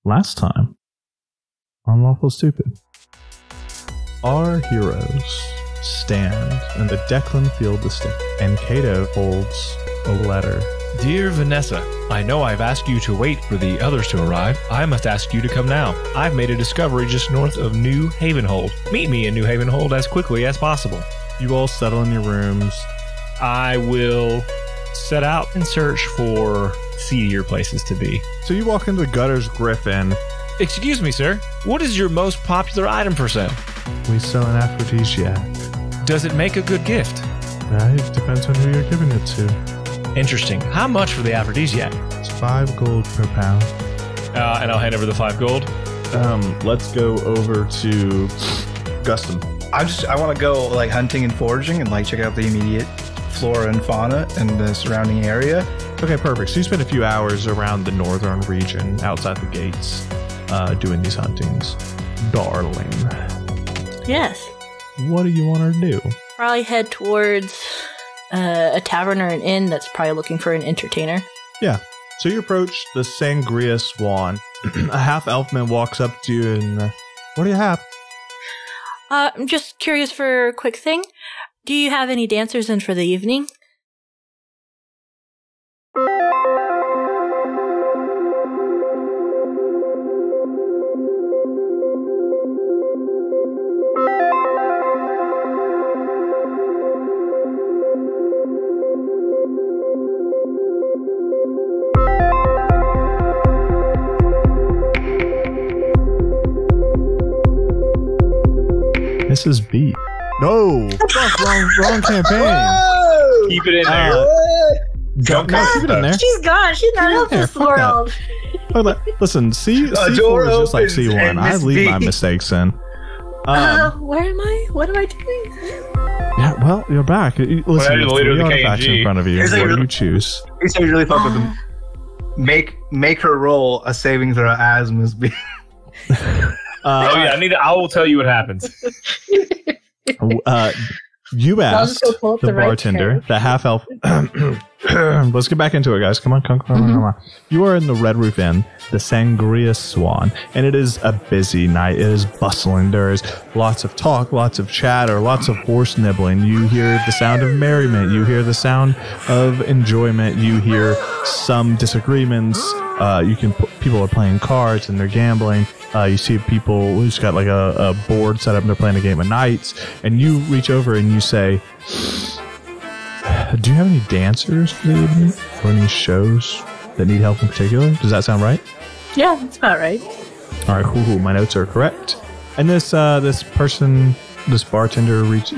Last time on Lawful Stupid, our heroes stand in the Declan Field estate, and Cato holds a letter. Dear Vanessa, I know I've asked you to wait for the others to arrive. I must ask you to come now. I've made a discovery just north of New Havenhold. Meet me in New Havenhold as quickly as possible. You all settle in your rooms. I will set out and search for seedier places to be. So you walk into the Gutter's Griffin. Excuse me, sir. What is your most popular item for sale? We sell an aphrodisiac. Does it make a good gift? It depends on who you're giving it to. Interesting. How much for the aphrodisiac? It's 5 gold per pound. And I'll hand over the 5 gold. Let's go over to Gustum. I want to go like hunting and foraging and like check out the immediate flora and fauna and the surrounding area. Okay, perfect. So you spend a few hours around the northern region outside the gates doing these huntings. Darling. Yes. What do you want to do? Probably head towards a tavern or an inn that's probably looking for an entertainer. Yeah. So you approach the Sangria Swan. A half-elf man walks up to you and... what do you have? I'm just curious for a quick thing. Do you have any dancers in for the evening? Mrs. B. No! wrong campaign. Whoa! Keep it in there. Keep it in there. She's gone. She's not of this world. Listen, C4 is just like C1. I leave my mistakes in. Where am I? What am I doing? Yeah, well, you're back. Listen, the leader of the artifacts in front of you. What do you choose? He said really fuck with them. Make her roll a saving throw as Miss B. I will tell you what happens. You asked the bartender, the half-elf. Let's get back into it, guys. Come on. You are in the Red Roof Inn, the Sangria Swan, and it is a busy night. It is bustling. There is lots of talk, lots of chatter, lots of horse nibbling. You hear the sound of merriment. You hear the sound of enjoyment. You hear some disagreements. People are playing cards and they're gambling. You see people who's got like a board set up and they're playing a game of knights. And you reach over and you say, do you have any dancers for the evening? Or any shows that need help in particular? Does that sound right? Yeah, that's about right. All right, cool. My notes are correct. And this bartender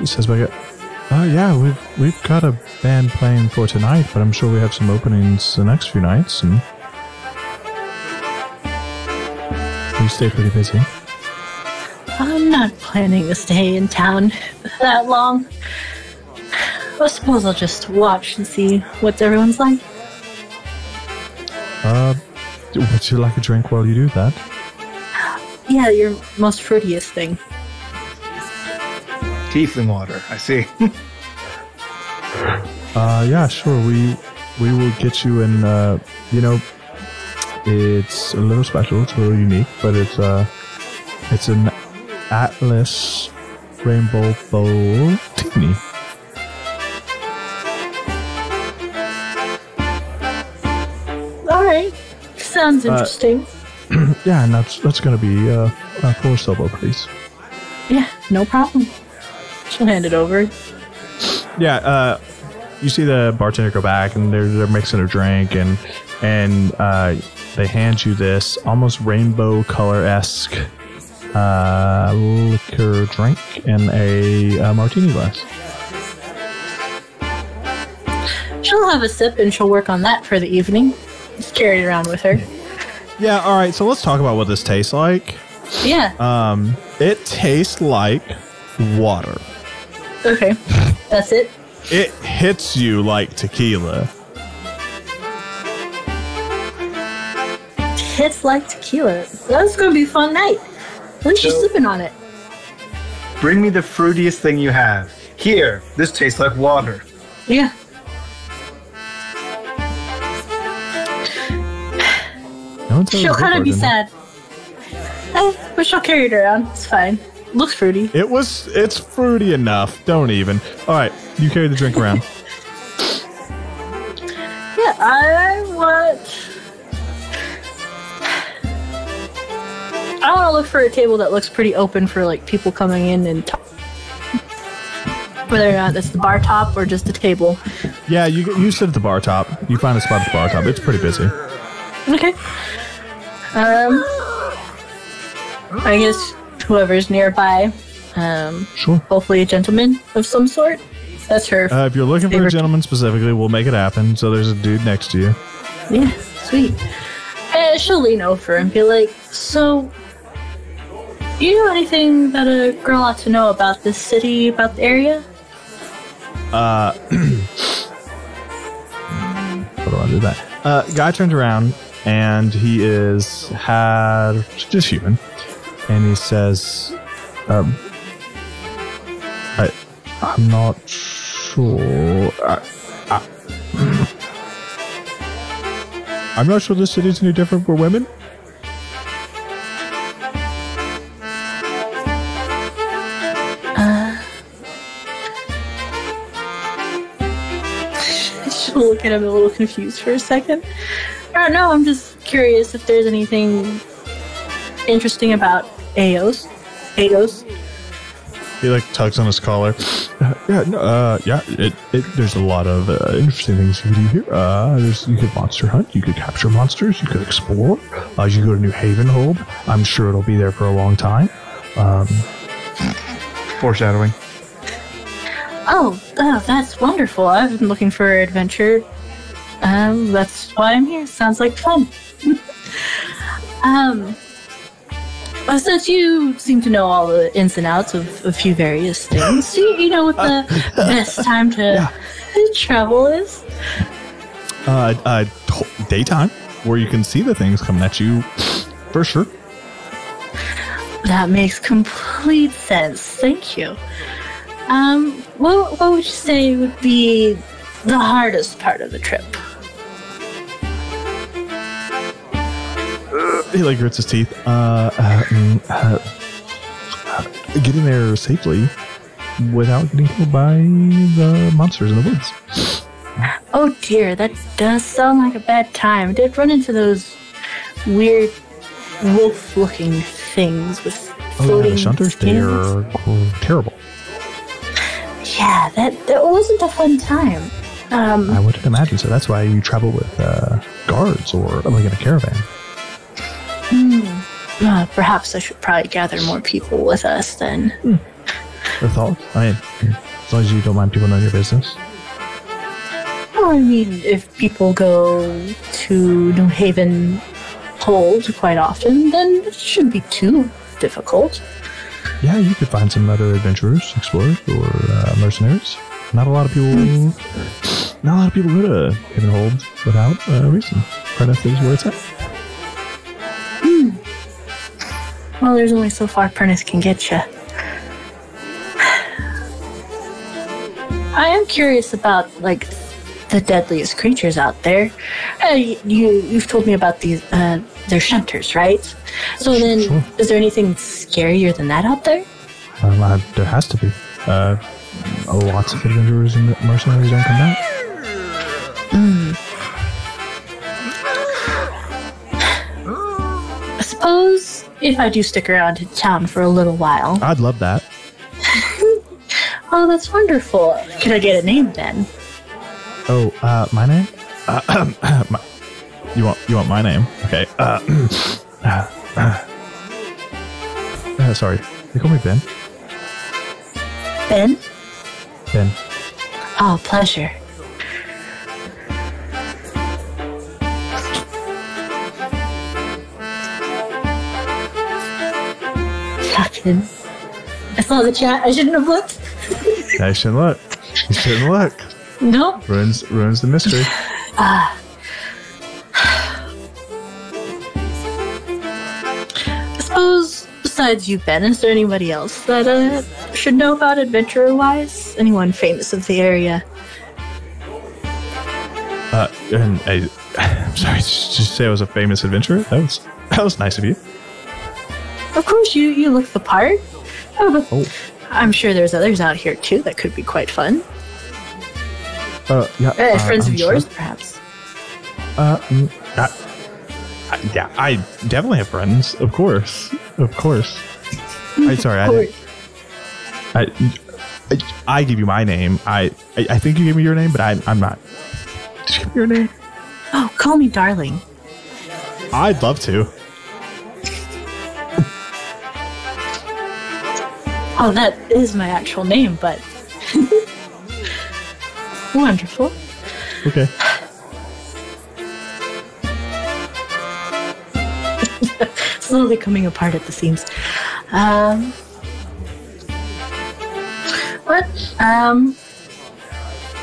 says back, yeah, we've got a band playing for tonight, but I'm sure we have some openings the next few nights. And we stay pretty busy. I'm not planning to stay in town that long. I suppose I'll just watch and see what everyone's like. Would you like a drink while you do that? Yeah, your most fruitiest thing. Tiefling water, I see. Yeah, sure. We will get you in, it's a little special, it's a little unique, but it's an Atlas Rainbow Bowl Teeny. Alright. Sounds interesting. Yeah, and that's going to be 4 silver, please. Yeah, no problem. She'll hand it over. Yeah, you see the bartender go back and they're mixing a drink and they hand you this almost rainbow color-esque liquor drink in a martini glass. She'll have a sip and she'll work on that for the evening. Just carry it around with her. Yeah, all right. So let's talk about what this tastes like. Yeah. It tastes like water. Okay. That's it? It hits you like tequila. Hits like tequila. That's going to be a fun night. At least you're sipping on it. Bring me the fruitiest thing you have. Here, this tastes like water. Yeah. She'll kind of be sad But she'll carry it around. It's fine. Looks fruity. It's fruity enough. Don't even. All right, you carry the drink around. Yeah, I want to look for a table that looks pretty open for like people coming in and whether or not that's the bar top or just a table. Yeah, you sit at the bar top. You find a spot at the bar top. It's pretty busy. Okay. I guess whoever's nearby. Sure. Hopefully a gentleman of some sort. That's her. If you're looking for a gentleman specifically, we'll make it happen. So there's a dude next to you. Yeah, sweet. She'll lean over and be like, so, you know anything that a girl ought to know about this city, about the area? What do I do that? Guy turns around and he is just human, and he says, I'm not sure. I'm not sure this city is any different for women. She'll look at him a little confused for a second. I don't know, I'm just curious if there's anything interesting about Aos. He like tugs on his collar. There's a lot of interesting things you can do here. You could monster hunt, you could capture monsters, you could explore. You could go to New Havenhold. I'm sure it'll be there for a long time. Foreshadowing. Oh, that's wonderful. I've been looking for adventure. That's why I'm here. Sounds like fun. Since you seem to know all the ins and outs of a few various things, you know what the best time to travel is? Daytime, where you can see the things coming at you, for sure. That makes complete sense. Thank you. What would you say would be the hardest part of the trip? He like grits his teeth. Getting there safely without getting killed by the monsters in the woods. Oh dear, that does sound like a bad time. I did run into those weird wolf-looking things with floating the shunters. They're terrible. Yeah, that wasn't a fun time. I wouldn't imagine so. That's why you travel with guards or like in a caravan. Perhaps I should probably gather more people with us then. The thought? I mean, as long as you don't mind people knowing your business. Well, I mean, if people go to New Havenhold quite often, then it shouldn't be too difficult. Yeah, you could find some other adventurers, explorers, or mercenaries. Not a lot of people go to Havenhold without a reason. Prentice is where it's at. Well, there's only so far Prentice can get you. I am curious about, like, the deadliest creatures out there. You've told me about these, they're shunters, right? So then, sure. Is there anything scarier than that out there? There has to be. Lots of adventurers and mercenaries don't come back. I suppose if I do stick around in town for a little while. I'd love that. Oh, that's wonderful. Can I get a name then? Oh, my name? You want my name? Okay. Sorry. They call me Ben. Ben? Ben. Oh, pleasure. Fucking. I saw the chat. I shouldn't have looked. I shouldn't look. You shouldn't look. Nope. Ruins the mystery. I suppose, besides you, Ben, is there anybody else that should know about adventurer-wise? Anyone famous of the area? I'm sorry, did you say I was a famous adventurer? That was nice of you. Of course, you look the part. But I'm sure there's others out here too that could be quite fun. Friends of yours, perhaps. Yeah, I definitely have friends. Of course. I give you my name. I think you gave me your name, but I'm not. Did you give me your name? Oh, call me darling. I'd love to. Oh, that is my actual name, but wonderful. Okay. Slowly coming apart at the seams.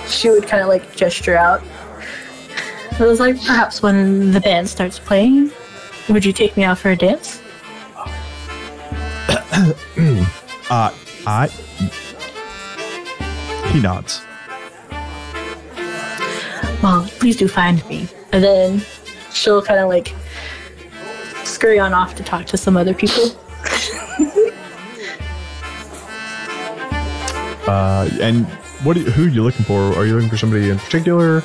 She would kind of like gesture out. It was like, perhaps when the band starts playing, would you take me out for a dance? He nods. Well, please do find me. And then she'll kind of like scurry on off to talk to some other people. And who are you looking for? Are you looking for somebody in particular?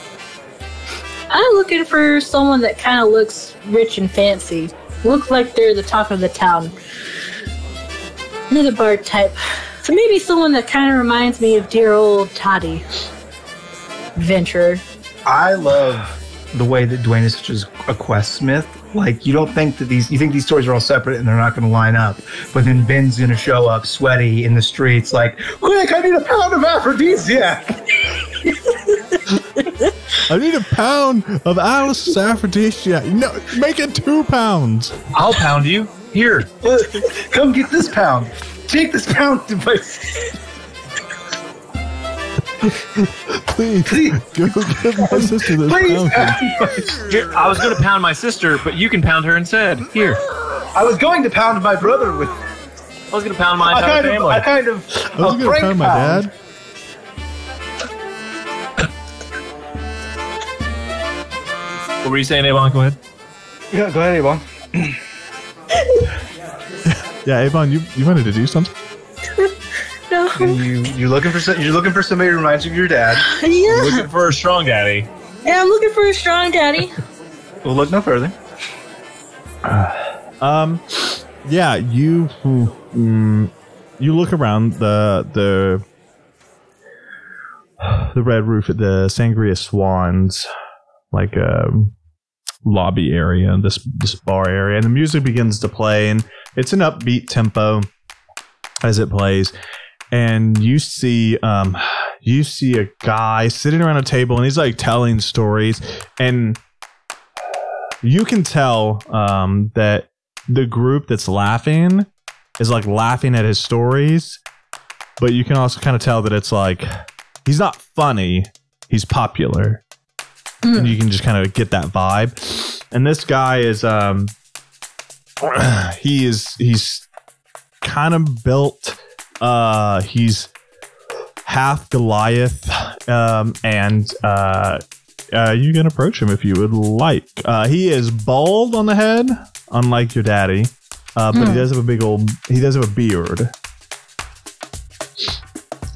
I'm looking for someone that kind of looks rich and fancy. Look like they're the talk of the town. Another bard type. So maybe someone that kind of reminds me of dear old Toddy. Adventurer. I love the way that Dwayne is such a quest smith. Like, you don't think that you think these stories are all separate and they're not going to line up. But then Ben's going to show up sweaty in the streets like, quick, I need a pound of aphrodisiac. I need a pound of Alice's aphrodisiac. No, make it 2 pounds. I'll pound you. Here. Come get this pound. Take this pound to my... Please, go give my sister this pound. Here, I was going to pound my sister, but you can pound her instead. Here. I was going to pound my brother with... I was going to pound my entire family. I was going to pound my dad. What were you saying, Avon? Go ahead. Yeah, go ahead, Avon. Yeah, Avon, you wanted to do something? No. You're looking for somebody who reminds you of your dad. Yeah. You're looking for a strong daddy. Yeah, I'm looking for a strong daddy. We'll look no further. Yeah, you look around the red roof at the Sangria Swans, like lobby area, this bar area, and the music begins to play, and it's an upbeat tempo as it plays. And you see a guy sitting around a table, and he's like telling stories, and you can tell that the group that's laughing is like laughing at his stories, but you can also kind of tell that it's like he's not funny, he's popular. And you can just kind of get that vibe. And this guy is he's kind of built. He's half Goliath, and you can approach him if you would like. He is bald on the head, unlike your daddy, but he does have a beard.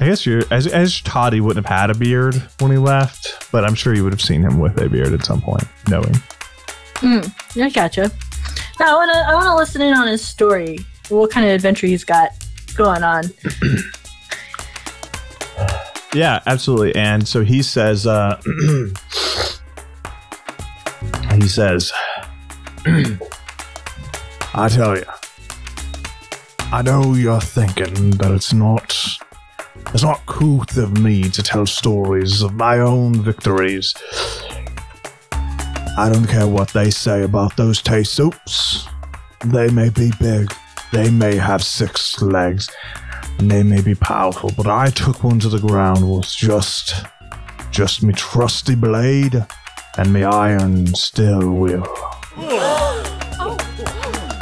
I guess as Toddy wouldn't have had a beard when he left, but I'm sure you would have seen him with a beard at some point, knowing. I gotcha. Now I wanna listen in on his story. What kind of adventure he's got going on. Yeah, absolutely. And so he says, I tell you, I know you're thinking that it's not couth of me to tell stories of my own victories. I don't care what they say about those taste soups. They may be big, they may have 6 legs, and they may be powerful, but I took one to the ground with just me trusty blade and me iron still will.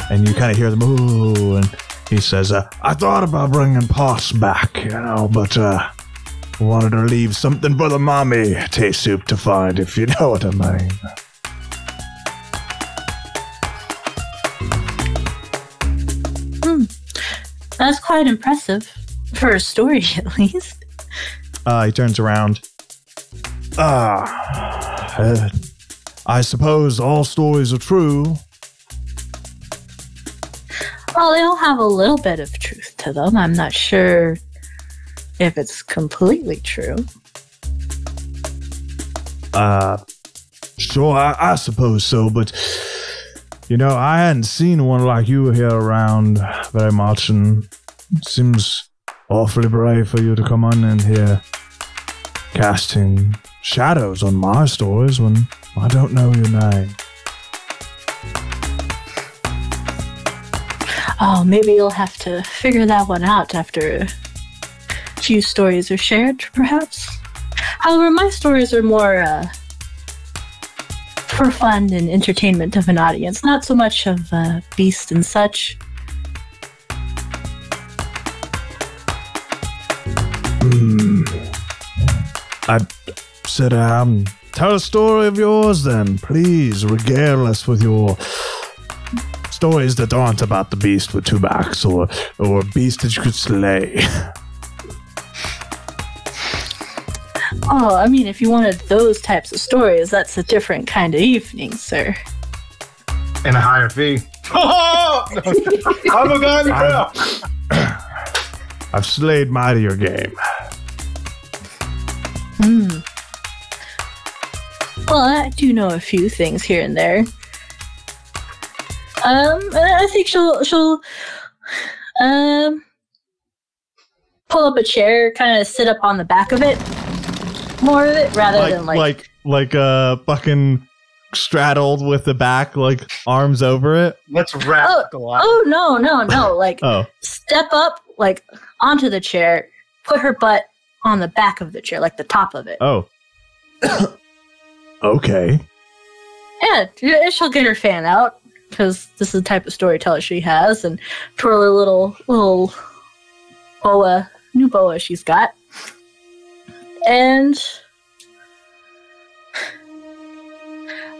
And you kind of hear them, ooh, and he says, I thought about bringing Pots back, but wanted to leave something for the mommy taste soup to find, if you know what I mean. That's quite impressive. For a story, at least. He turns around. I suppose all stories are true. Well, they all have a little bit of truth to them. I'm not sure if it's completely true. Sure, I suppose so, but I hadn't seen one like you here around very much, and it seems awfully brave for you to come on in here casting shadows on my stories when I don't know your name. Oh, maybe you'll have to figure that one out after a few stories are shared, perhaps. However, my stories are more for fun and entertainment of an audience, not so much of beast and such. I said, tell a story of yours then. Please regale us with your stories that aren't about the beast with two backs or a beast that you could slay. Oh, I mean, if you wanted those types of stories, that's a different kind of evening, sir. And a higher fee. I'm a guy. I've slayed mightier game. Well, I do know a few things here and there. I think she'll pull up a chair, kind of sit up on the back of it, more of it, rather than like fucking straddled with the back, like arms over it. Let's wrap the lot. Oh no! Like step up, like onto the chair, put her butt on the back of the chair, like the top of it. Oh. Okay. Yeah, she'll get her fan out, because this is the type of storyteller she has, and twirl her little new boa she's got. And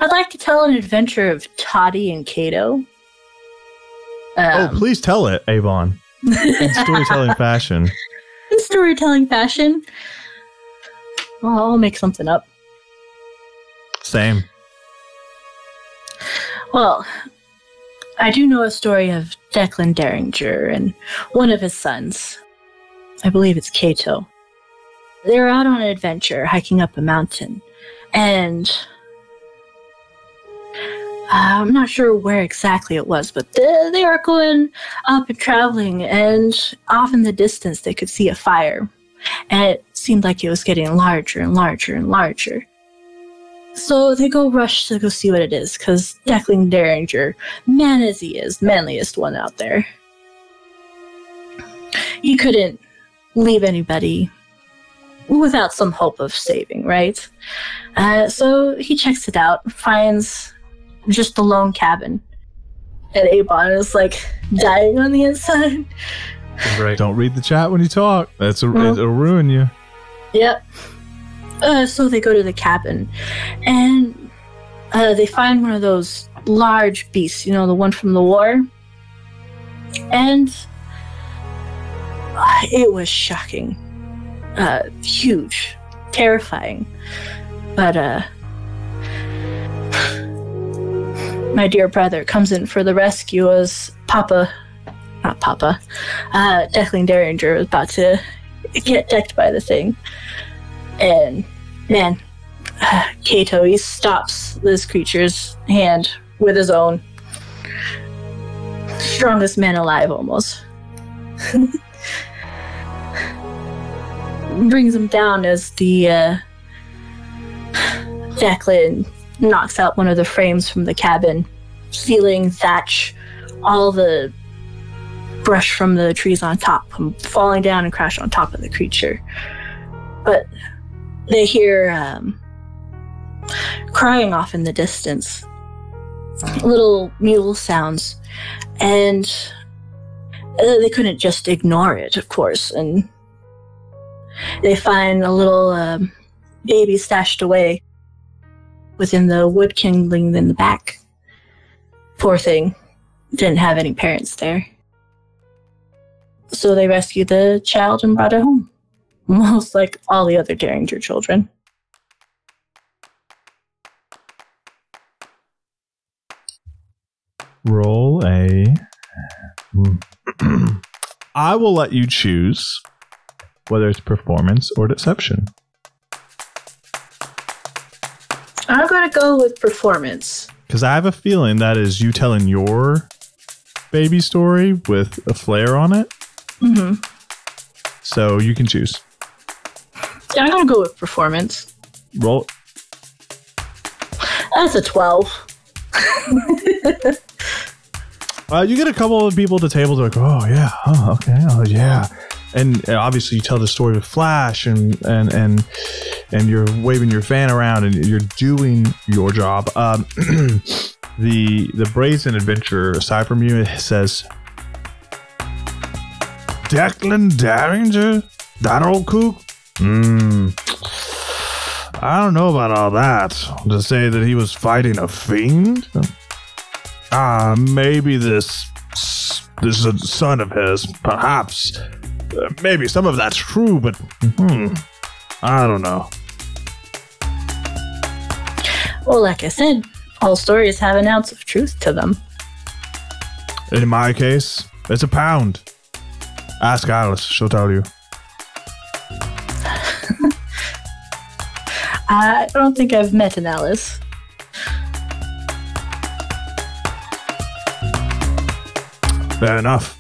I'd like to tell an adventure of Toddy and Kato. Please tell it, Avon. In storytelling fashion. In storytelling fashion. Well, I'll make something up. Same. Well, I do know a story of Declan Derringer and one of his sons. I believe it's Kato. They were out on an adventure, hiking up a mountain, and I'm not sure where exactly it was, but they were going up and traveling, and off in the distance they could see a fire, and it seemed like it was getting larger and larger and larger. So they rush to go see what it is, because Declan Derringer, man as he is, manliest one out there, he couldn't leave anybody without some hope of saving, right? So he checks it out, finds just a lone cabin, and Abon is like dying on the inside. Right. Don't read the chat when you talk. It'll ruin you. Yep. So they go to the cabin, and they find one of those large beasts, the one from the war. And it was shocking. Huge. Terrifying. But my dear brother comes in for the rescue as Declan Derringer was about to get decked by the thing. And man, Kato, he stops this creature's hand with his own. Strongest man alive, almost. Brings him down as the Declan knocks out one of the frames from the cabin, ceiling, thatch, all the brush from the trees on top come falling down and crash on top of the creature. But they hear crying off in the distance, little mule sounds, and they couldn't just ignore it, of course, and they find a little baby stashed away within the wood kindling in the back. Poor thing, didn't have any parents there. So they rescued the child and brought it home. Most like all the other Derringer children. Roll a... I will let you choose whether it's performance or deception. I'm going to go with performance. Because I have a feeling that is you telling your baby story with a flair on it. Mm-hmm. So you can choose. Yeah, I'm going to go with performance. Roll. That's a 12. You get a couple of people at the table that are like, oh, yeah, oh, okay, oh, yeah. And obviously you tell the story with flash and you're waving your fan around and you're doing your job. The brazen adventurer, aside from you, says, Declan Derringer? That old kook? I don't know about all that. To say that he was fighting a fiend? Maybe this is a son of his, perhaps. Maybe some of that's true, but I don't know. Well, like I said, all stories have an ounce of truth to them. In my case, it's a pound. Ask Alice, she'll tell you. I don't think I've met an Alice. Fair enough.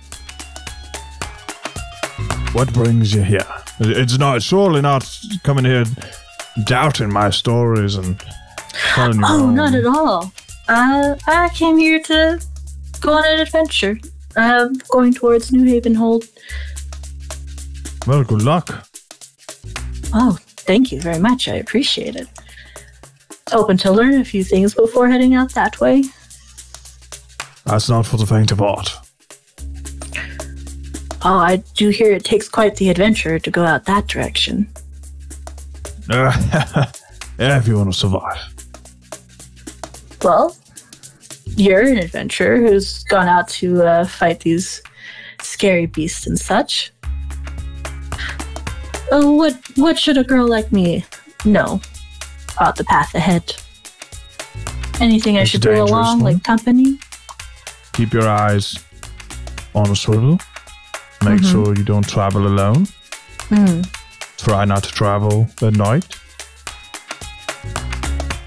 What brings you here? It's surely not coming here doubting my stories and telling you. Oh, not at all. I came here to go on an adventure. Going towards New Haven Hold. Well, good luck. Oh, thank you very much. I appreciate it. Hoping to learn a few things before heading out that way. That's not for the faint of heart. Oh, I do hear it takes quite the adventure to go out that direction. Yeah, if you want to survive. Well, you're an adventurer who's gone out to fight these scary beasts and such. What should a girl like me know about the path ahead? Anything I should bring along, like company? Keep your eyes on a swivel. Make sure you don't travel alone. Try not to travel at night.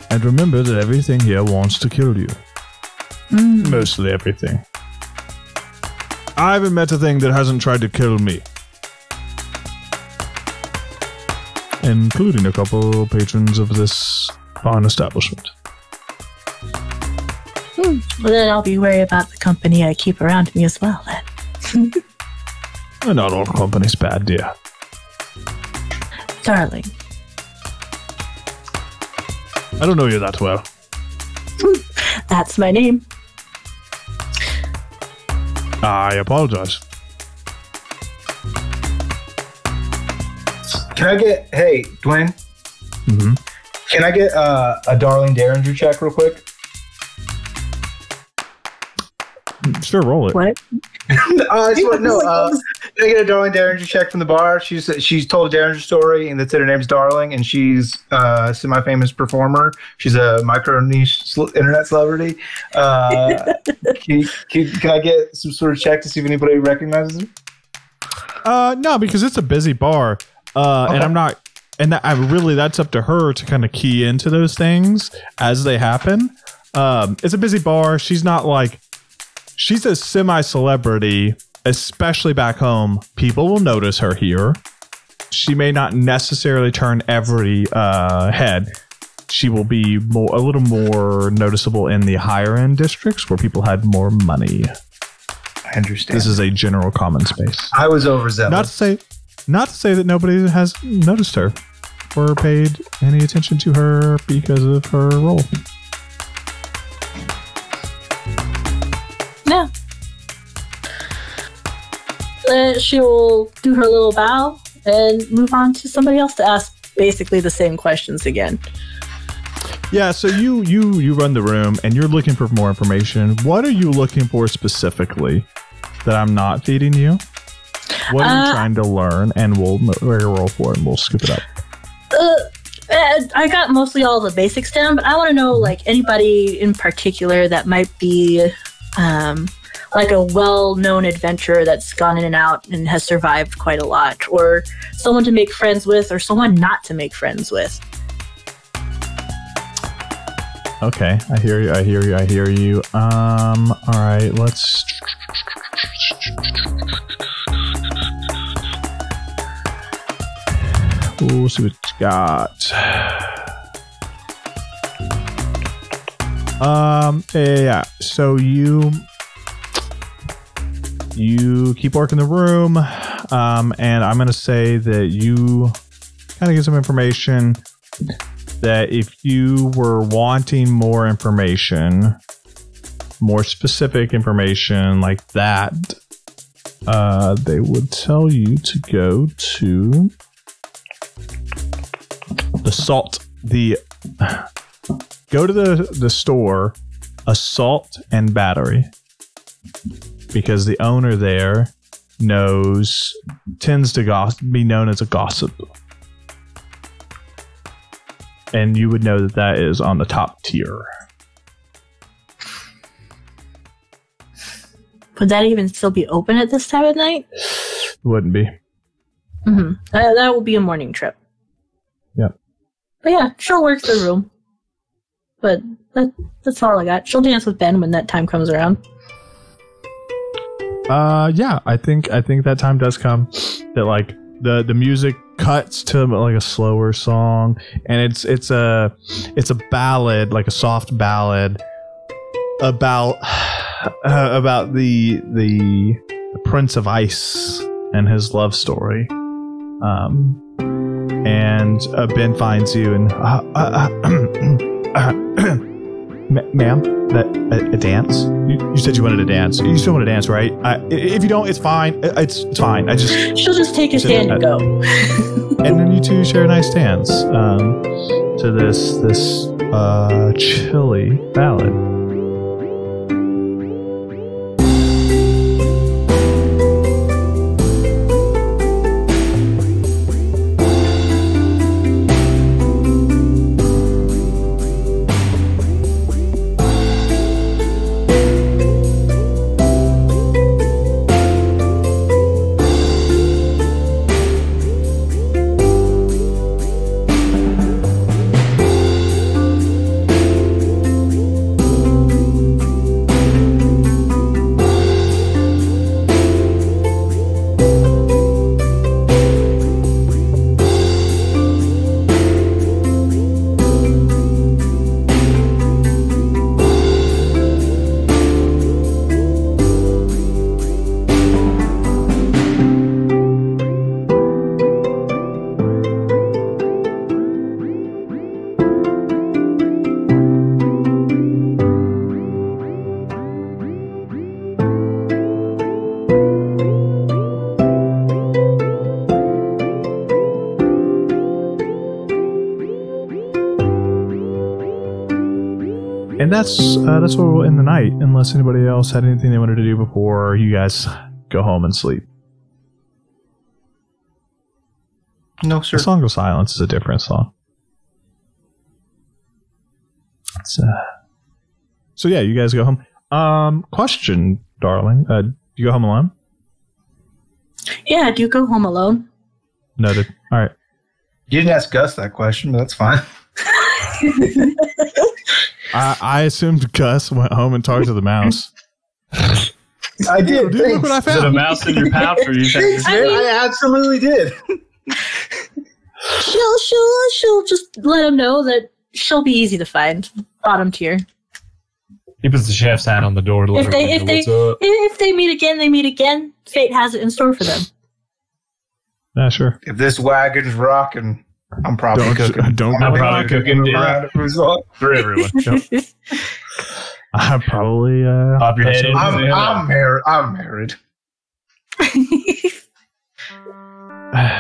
And remember that everything here wants to kill you. Mostly everything. I haven't met a thing that hasn't tried to kill me. Including a couple patrons of this fine establishment. Well, then I'll be wary about the company I keep around me as well, then. Not all company's bad, dear. Darling. I don't know you that well. That's my name. I apologize. Can I get, hey, Dwayne? Can I get a Darling Derringer check real quick? Sure, roll it. What? I just want to know. Can I get a Darling Derringer check from the bar? She's told a Derringer story, and that said her name's Darling, and she's a semi-famous performer. She's a micro-niche internet celebrity. Can I get some sort of check to see if anybody recognizes her? No, because it's a busy bar. Okay. And I'm not, and that's up to her to kind of key into those things as they happen. It's a busy bar. She's not like, she's a semi-celebrity, especially back home. People will notice her here. She may not necessarily turn every head. She will be a little more noticeable in the higher end districts where people had more money. I understand. This is a general common space. I was overzealous. Not to say that nobody has noticed her or paid any attention to her because of her role. Yeah. She'll do her little bow and move on to somebody else to ask basically the same questions again. Yeah, so you run the room and you're looking for more information. What are you looking for specifically that I'm not feeding you? What are you trying to learn? And we'll roll for it and we'll scoop it up. I got mostly all the basics down, but I want to know, like, anybody in particular that might be like a well-known adventurer that's gone in and out and has survived quite a lot, or someone to make friends with, or someone not to make friends with. Okay, I hear you. All right, let's. Ooh, see what it's got. Yeah. So you keep working the room, and I'm gonna say that you kind of get some information that if you were wanting more information, more specific information like that, they would tell you to go to go to the store, Assault and Battery, because the owner there tends to be known as a gossip. And you would know that is on the top tier. Would that even still be open at this time of night? Wouldn't be. Mm-hmm. That will be a morning trip. Yep. But yeah, she'll work the room. But that's all I got. She'll dance with Ben when that time comes around. Yeah, I think that time does come. That like the music cuts to like a slower song, and it's a ballad, like a soft ballad about the Prince of Ice and his love story. And Ben finds you and ma'am, a dance? You said you wanted to dance. You still want to dance, right? If you don't, it's fine. It's fine. She'll just take his hand and go. And then you two share a nice dance to this chilly ballad. And that's where we'll end the night, unless anybody else had anything they wanted to do before you guys go home and sleep. No, sir. The Song of Silence is a different song. So yeah, you guys go home. Question, darling. Do you go home alone? Yeah, do you go home alone? Noted. All right. You didn't ask Gus that question, but that's fine. I assumed Gus went home and talked to the mouse. I did. Dude, look what I found. Is it a mouse in your pouch, or you think? I absolutely did. She'll just let him know that she'll be easy to find. Bottom tier. He puts the chef's hat on the door. If they meet again, they meet again. Fate has it in store for them. Yeah, sure. If this wagon's rocking, I'm probably cooking. I'm probably cooking dinner for everyone. Yep. I'm probably pop your head in. I'm married.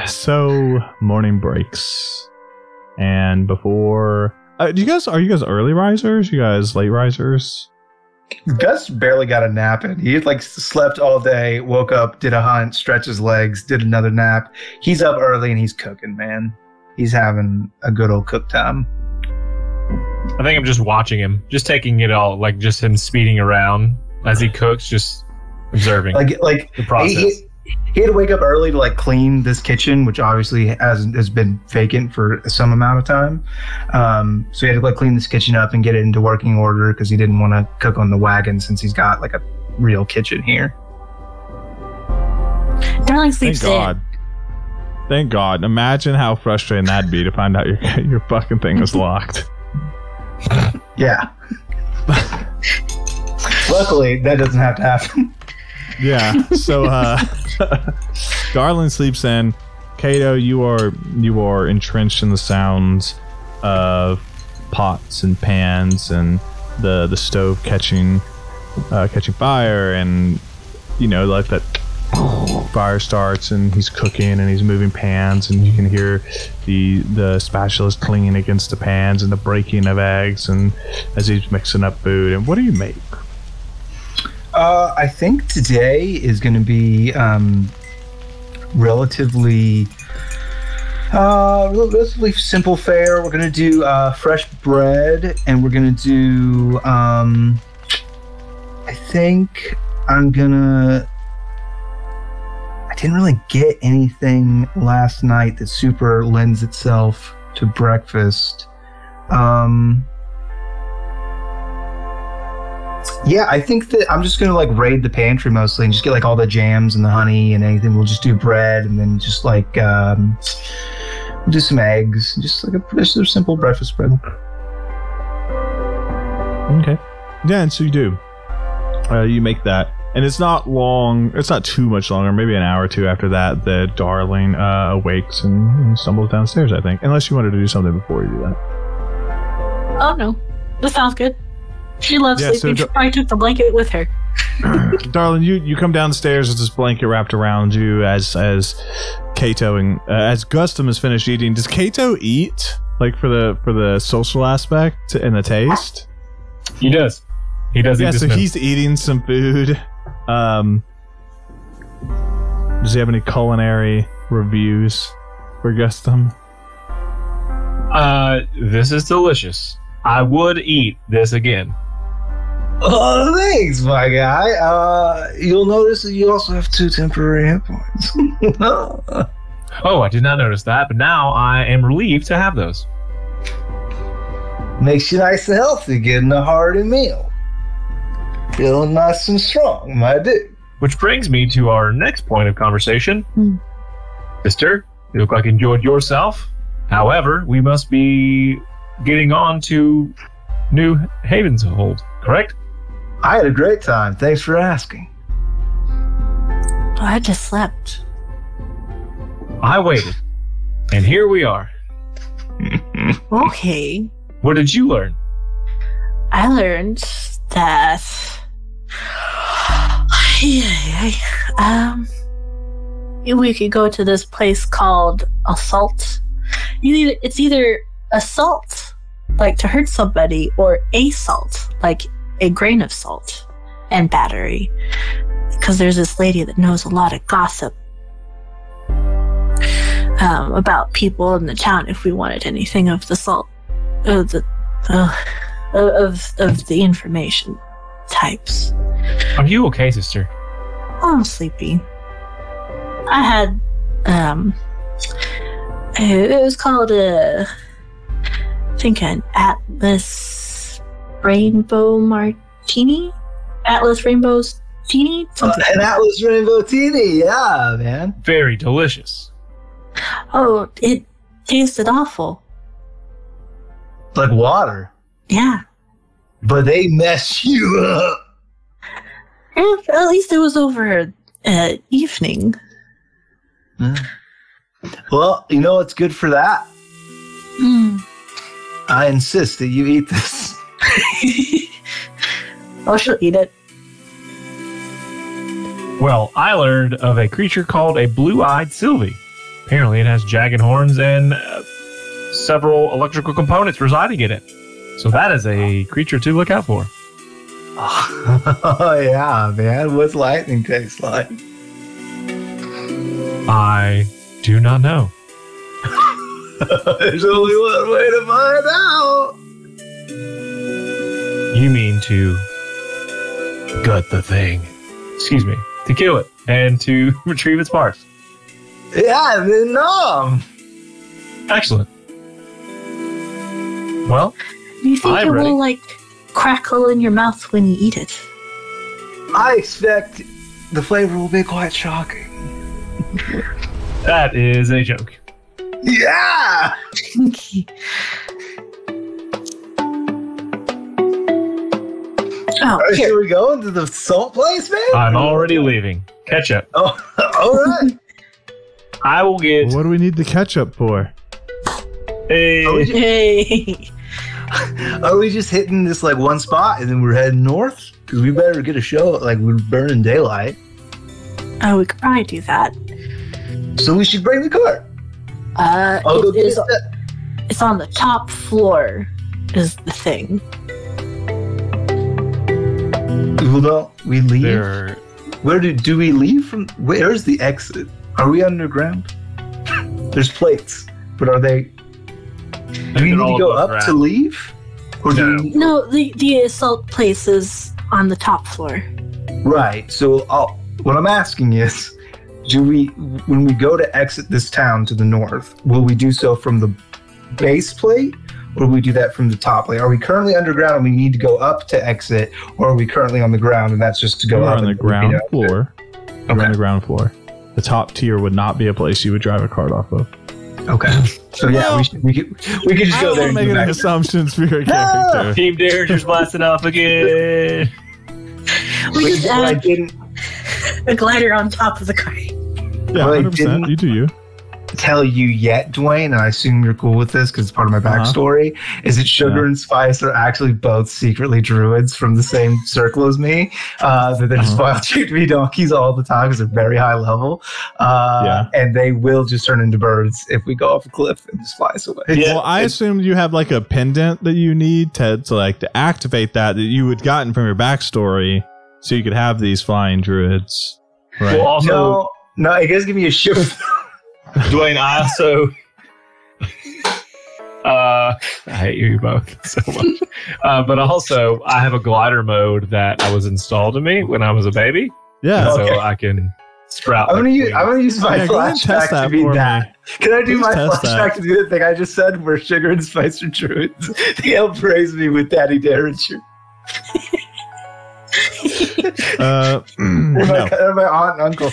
So morning breaks, and before are you guys early risers? You guys late risers? Gus barely got a nap in. He like slept all day, woke up, did a hunt, stretched his legs, did another nap. He's up early and he's cooking, man. He's having a good old cook time. I think I'm just watching him, just taking it all, like just him speeding around as he cooks, just observing like the process. He had to wake up early to like clean this kitchen, which obviously has been vacant for some amount of time. So he had to like clean this kitchen up and get it into working order because he didn't want to cook on the wagon since he's got like a real kitchen here. Darling sleeps in. Thank God. Imagine how frustrating that'd be to find out your fucking thing was locked. Yeah. Luckily, that doesn't have to happen. Yeah. So, Darlin sleeps in. Kato, you are entrenched in the sounds of pots and pans and the stove catching fire, and like that fire starts and he's cooking and he's moving pans and you can hear the spatulas clinging against the pans and the breaking of eggs and as he's mixing up food. And what do you make? I think today is going to be relatively simple fare. We're going to do fresh bread, and we're going to do I think I didn't really get anything last night that super lends itself to breakfast. Yeah, I think that I'm just going to like raid the pantry mostly and just get like all the jams and the honey and anything. We'll just do bread and then just like we'll do some eggs, just like a simple breakfast spread. Okay. Yeah, and so you do. You make that. And it's not long. It's not too much longer. Maybe an hour or two after that, the darling awakes and stumbles downstairs, I think. Unless you wanted to do something before you do that. Oh, no. That sounds good. She loves sleeping. She probably took the blanket with her. Darling, you come downstairs with this blanket wrapped around you as Kato and as Gustum is finished eating. Does Kato eat like for the social aspect and the taste? He does. He does. Yeah, eat so he's eating some food. Does he have any culinary reviews for Gustum? This is delicious. I would eat this again. Oh, thanks, my guy. You'll notice that you also have 2 temporary hit points. Oh, I did not notice that, but now I am relieved to have those. Makes you nice and healthy getting a hearty meal. Feeling nice and strong, my dude. Which brings me to our next point of conversation. Sister, you look like you enjoyed yourself. However, we must be getting on to New Havenhold, correct? I had a great time. Thanks for asking. I just slept. I waited. And here we are. Okay. What did you learn? I learned that we could go to this place called Assault. It's either assault, like to hurt somebody, or assault, like a grain of salt, and battery. Because there's this lady that knows a lot of gossip about people in the town. If we wanted anything of the salt, of the information types. Are you okay, sister? I'm sleepy. I had it was called I think an Atlas Rainbow Martini? Atlas Rainbow's Teeny? An Atlas Rainbow Teeny, yeah, man. Very delicious. Oh, it tasted awful. Like water. Yeah. But they mess you up. At least it was over evening. Well, you know what's good for that? I insist that you eat this. Oh, she'll eat it. Well, I learned of a creature called a blue-eyed Sylvie. Apparently it has jagged horns and several electrical components residing in it. So that is a creature to look out for. Oh, yeah, man. What's lightning taste like? I do not know. There's only one way to find out. You mean to gut the thing? Excuse me. To kill it and to retrieve its parts. Yeah, no. Excellent. Well, Do you think I'm it ready. will like crackle in your mouth when you eat it? I expect the flavor will be quite shocking. that is a joke. Yeah. Oh, Should here. we go into the salt place, man? I'm already leaving. Ketchup. Oh, all right. I will get What do we need the ketchup for? a. Hey. Are we just hitting this like one spot and then we're heading north? Because we better get a show like we're burning daylight. Oh, we could probably do that. So we should bring the cart. I'll go It get is, that. it's on the top floor, is the thing. Hold on. We leave. There. Where do we leave from? Where's the exit? Are we underground? There's plates, but are they? Do we need to go up to leave? Or do we, No, the assault place is on the top floor. right. So what I'm asking is, when we go to exit this town to the north, will we do so from the base plate, or will we do that from the top plate? Are we currently underground and we need to go up to exit, or are we currently on the ground and that's just to go We're up? on the and ground floor. We're Okay. on the ground floor. The top tier would not be a place you would drive a cart off of. Okay. So yeah, Well, we could just go there and making go back. assumptions for your character. Team Derringer's blasting off again. We just What I add didn't a glider on top of the car. Yeah, Well, I 100%. didn't- You do you. tell you yet, Dwayne, and I assume you're cool with this because it's part of my backstory, is that Sugar and Spice are actually both secretly druids from the same circle as me. That they just wild tricked me donkeys all the time because they're very high level. And they will just turn into birds if we go off a cliff and just fly us away. Yeah. Well, I assumed you have like a pendant that you need to activate that you had gotten from your backstory, so you could have these flying druids. Right? Well, also, No, it does give me a shiver. Dwayne, I also. I hate you both so much. But also, I have a glider mode that was installed in me when I was a baby. Yeah. So Okay. I can sprout. I'm gonna use my Yeah, go ahead and test flashback to that be for me. that. Can I do Please my test flashback that. to do the thing I just said where Sugar and Spice are druids? They help raise me with Daddy Derringer. No. They're my aunt and uncle.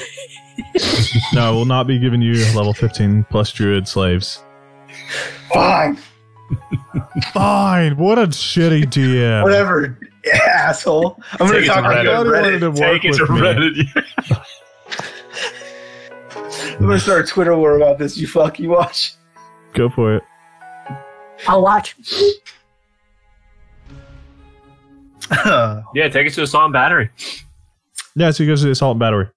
No, I will not be giving you level 15 plus druid slaves. Fine. Fine. What a shitty DM. Whatever, asshole. I'm going Take to it talk to about Reddit. Reddit. to work Take it to with me. Reddit. I'm going to start a Twitter war about this. You watch. Go for it. I'll watch. Yeah, take it to Assault and Battery. Yeah, so you go to the assault battery.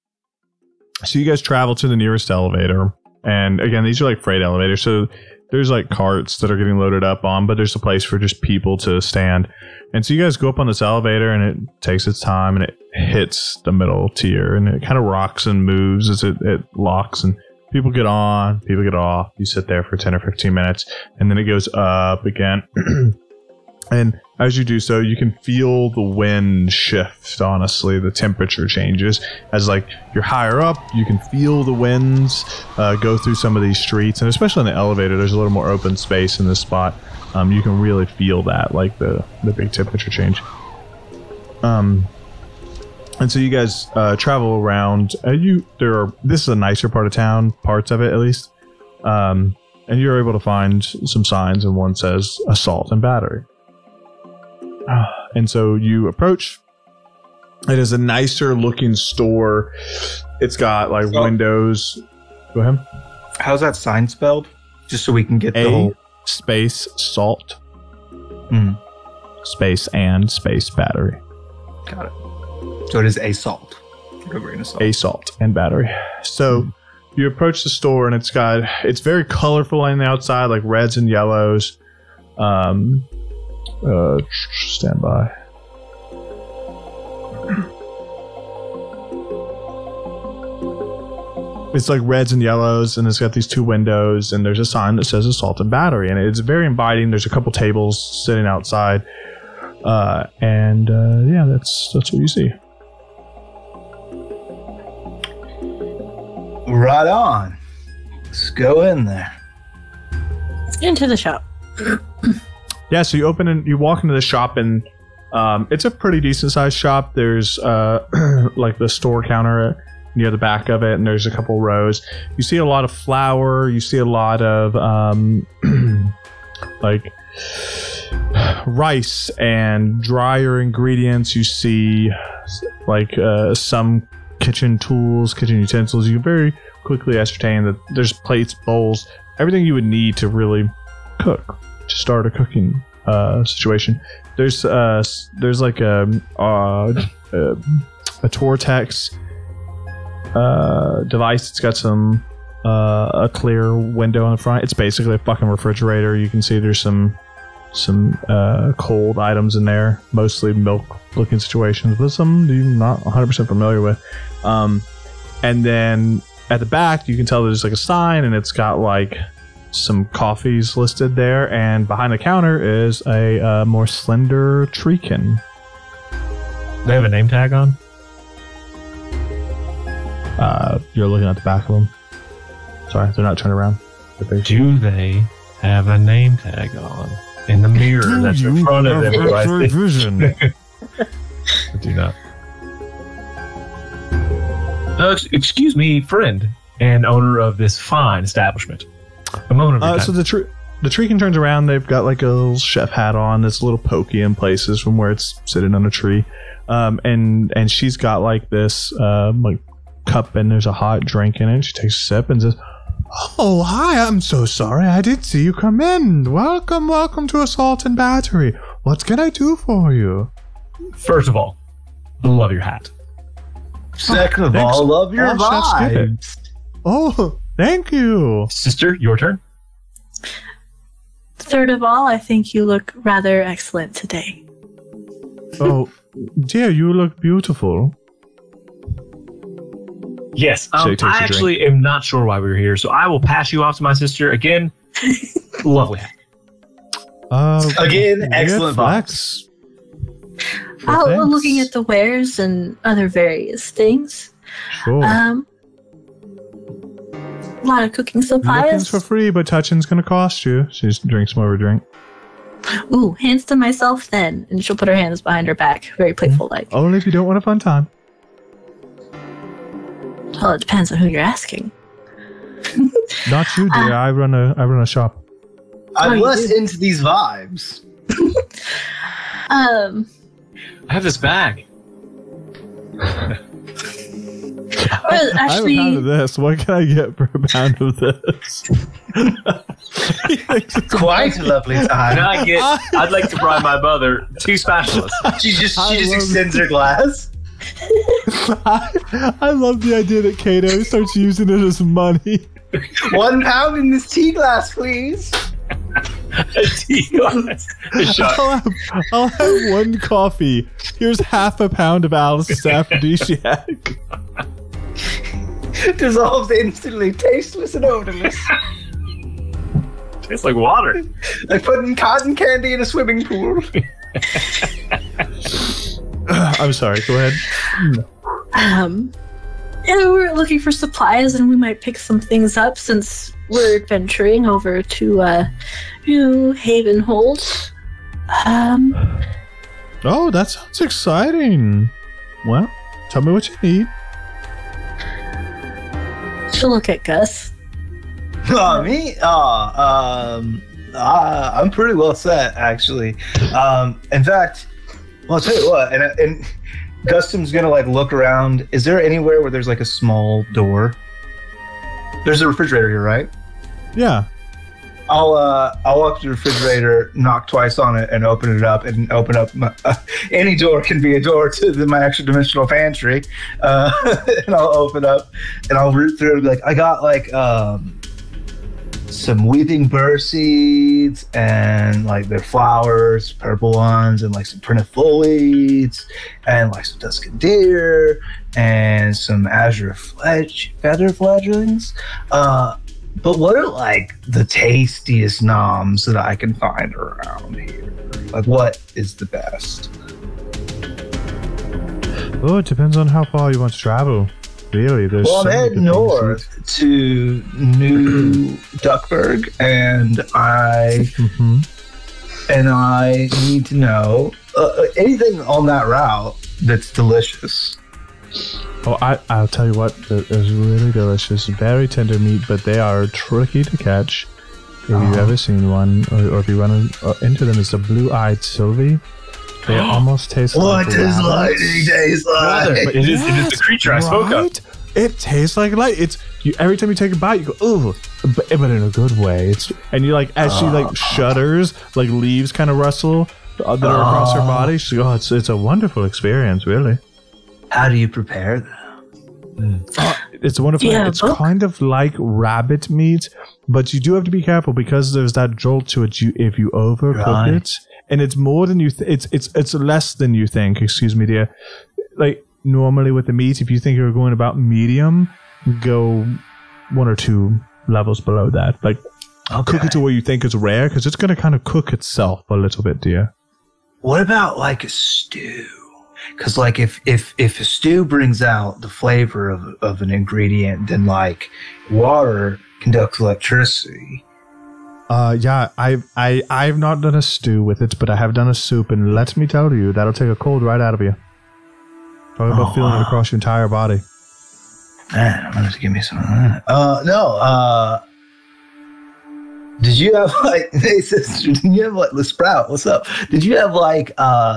So you guys travel to the nearest elevator. And again, these are like freight elevators. So there's like carts that are getting loaded up on, but there's a place for just people to stand. And so you guys go up on this elevator and it takes its time and it hits the middle tier and it kind of rocks and moves as it locks and people get on, people get off. You sit there for 10 or 15 minutes and then it goes up again. And as you do so, you can feel the wind shift, honestly. The temperature changes. As like you're higher up, you can feel the winds go through some of these streets. And especially in the elevator, there's a little more open space in this spot. You can really feel that, like the big temperature change. And so you guys travel around. This is a nicer part of town, parts of it at least. And you're able to find some signs, and one says assault and battery. And so you approach. It is a nicer looking store. It's got like windows. Go ahead. How's that sign spelled? Just so we can get the A whole... space salt. Mm, Space and space battery. got it. So it is assault. A salt and battery. So you approach the store and it's very colorful on the outside, like reds and yellows. Stand by. It's like reds and yellows, and it's got these 2 windows, and there's a sign that says Assault and Battery, and it's very inviting. There's a couple tables sitting outside, yeah, that's what you see. Right on. Let's go in there. Into the shop. Yeah, so you walk into the shop, and it's a pretty decent sized shop. There's like the store counter near the back of it, and there's a couple rows. You see a lot of flour. You see a lot of like rice and drier ingredients. You see like some kitchen tools, kitchen utensils. You can very quickly ascertain that there's plates, bowls, everything you would need to really cook, to start a cooking situation. There's like a Tortex device. It's got a clear window on the front. It's basically a fucking refrigerator. You can see there's some cold items in there, mostly milk looking situations, but some you're not 100% familiar with. And then at the back you can tell there's like a sign, and it's got like some coffees listed there, and behind the counter is a more slender treekin. They have a name tag on? You're looking at the back of them. Sorry, they're not turned around. Do they have a name tag on in the mirror that's in front of them? Vision. I do not. Excuse me, friend and owner of this fine establishment. A moment of your time. So the treekin turns around. They've got like a little chef hat on that's a little pokey in places from where it's sitting on a tree. And she's got like this like cup, and there's a hot drink in it. She takes a sip and says, "Oh, hi, I'm so sorry. I didn't see you come in. Welcome to Assault and Battery. What can I do for you?" First of all, I love your hat. Second of all, love your vibes. Oh, thank you. Sister, your turn. Third of all, I think you look rather excellent today. Oh, dear, you look beautiful. Yes, I actually am not sure why we were here, so I will pass you off to my sister. Again, lovely hat. Again, excellent box. We're looking at the wares and other various things. Sure. A lot of cooking supplies. Looking's for free, but touching's going to cost you. She just drinks more of her drink. Ooh, hands to myself then. And she'll put her hands behind her back, very playful like. Only if you don't want a fun time. Well, it depends on who you're asking. Not you, dear. I run a shop. I'm less into these vibes. I have this bag. Well, actually, I have a pound of this. What can I get for a pound of this? Quite a lovely time. I'd like to bribe my mother 2 specialists. She just extends her glass. I love the idea that Kato starts using it as money. 1 pound in this tea glass, please. A tea glass. A shot. I'll have 1 coffee. Here's half a pound of Alice's aphrodisiac. Dissolves instantly, tasteless and odorless. Tastes like water. Like putting cotton candy in a swimming pool. I'm sorry, go ahead. We're looking for supplies, and we might pick some things up since we're adventuring over to New Haven Holt. Oh, that sounds exciting. Well, tell me what you need. She'll look at Gus. Me? I'm pretty well set, actually. In fact, well, I'll tell you what, and Gustum's gonna like look around. Is there anywhere where there's like a small door? There's a refrigerator here, right? Yeah. I'll walk to the refrigerator, knock twice on it, and open it up. And open up any door can be a door to my extra dimensional pantry. And I'll open up and I'll root through and be like, I got like some weeping burr seeds and like their flowers, purple ones, and like some pernifoliates and like some tuscan deer and some azure feather fledglings. But what are like the tastiest noms that I can find around here? Like, what is the best? Oh, it depends on how far you want to travel. Really, there's I'm heading north to New Duckburg, and I need to know anything on that route that's delicious. Oh, I'll tell you what, is really delicious. Very tender meat, but they are tricky to catch. If you've ever seen one, or if you run into them, it's the blue-eyed Sylvie. They almost taste like does lightning taste like? It is the creature I spoke of. It tastes like light. It's every time you take a bite, you go, oh, but in a good way. And you like, as she like shudders, like leaves kind of rustle that are across her body. She goes, it's a wonderful experience, really. How do you prepare them? It's wonderful. Yeah, it's kind of like rabbit meat, but you do have to be careful because there's that jolt to it. If you overcook it, and it's more than you, it's less than you think. Excuse me, dear. Like normally with the meat, if you think you're going about medium, go 1 or 2 levels below that. Like cook it to where you think it's rare, because it's going to kind of cook itself a little bit, dear. What about like a stew? Because like if a stew brings out the flavor of an ingredient, then like water conducts electricity. Yeah, I've not done a stew with it, but I have done a soup, and let me tell you, that'll take a cold right out of you. Talk about feeling it across your entire body. Man, I'm gonna have to give me some of that. Did you have like, hey sister, did you have like the Sprout? What's up? Did you have like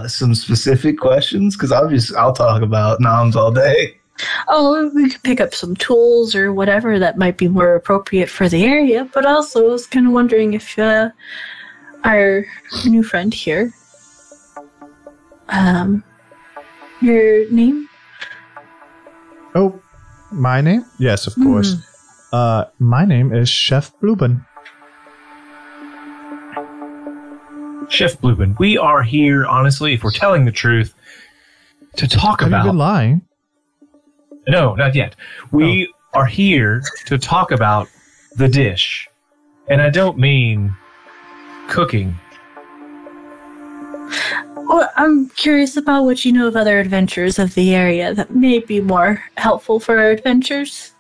some specific questions? Because I'll talk about noms all day. Oh, we could pick up some tools or whatever that might be more appropriate for the area. But also, I was kind of wondering if our new friend here, your name? Oh, my name? Yes, of course. My name is Chef Bluben. Chef Bluben, we are here, honestly, if we're telling the truth, to talk about... Have you been lying? No, not yet. We are here to talk about the dish. And I don't mean cooking. Well, I'm curious about what you know of other adventurers of the area that may be more helpful for our adventures.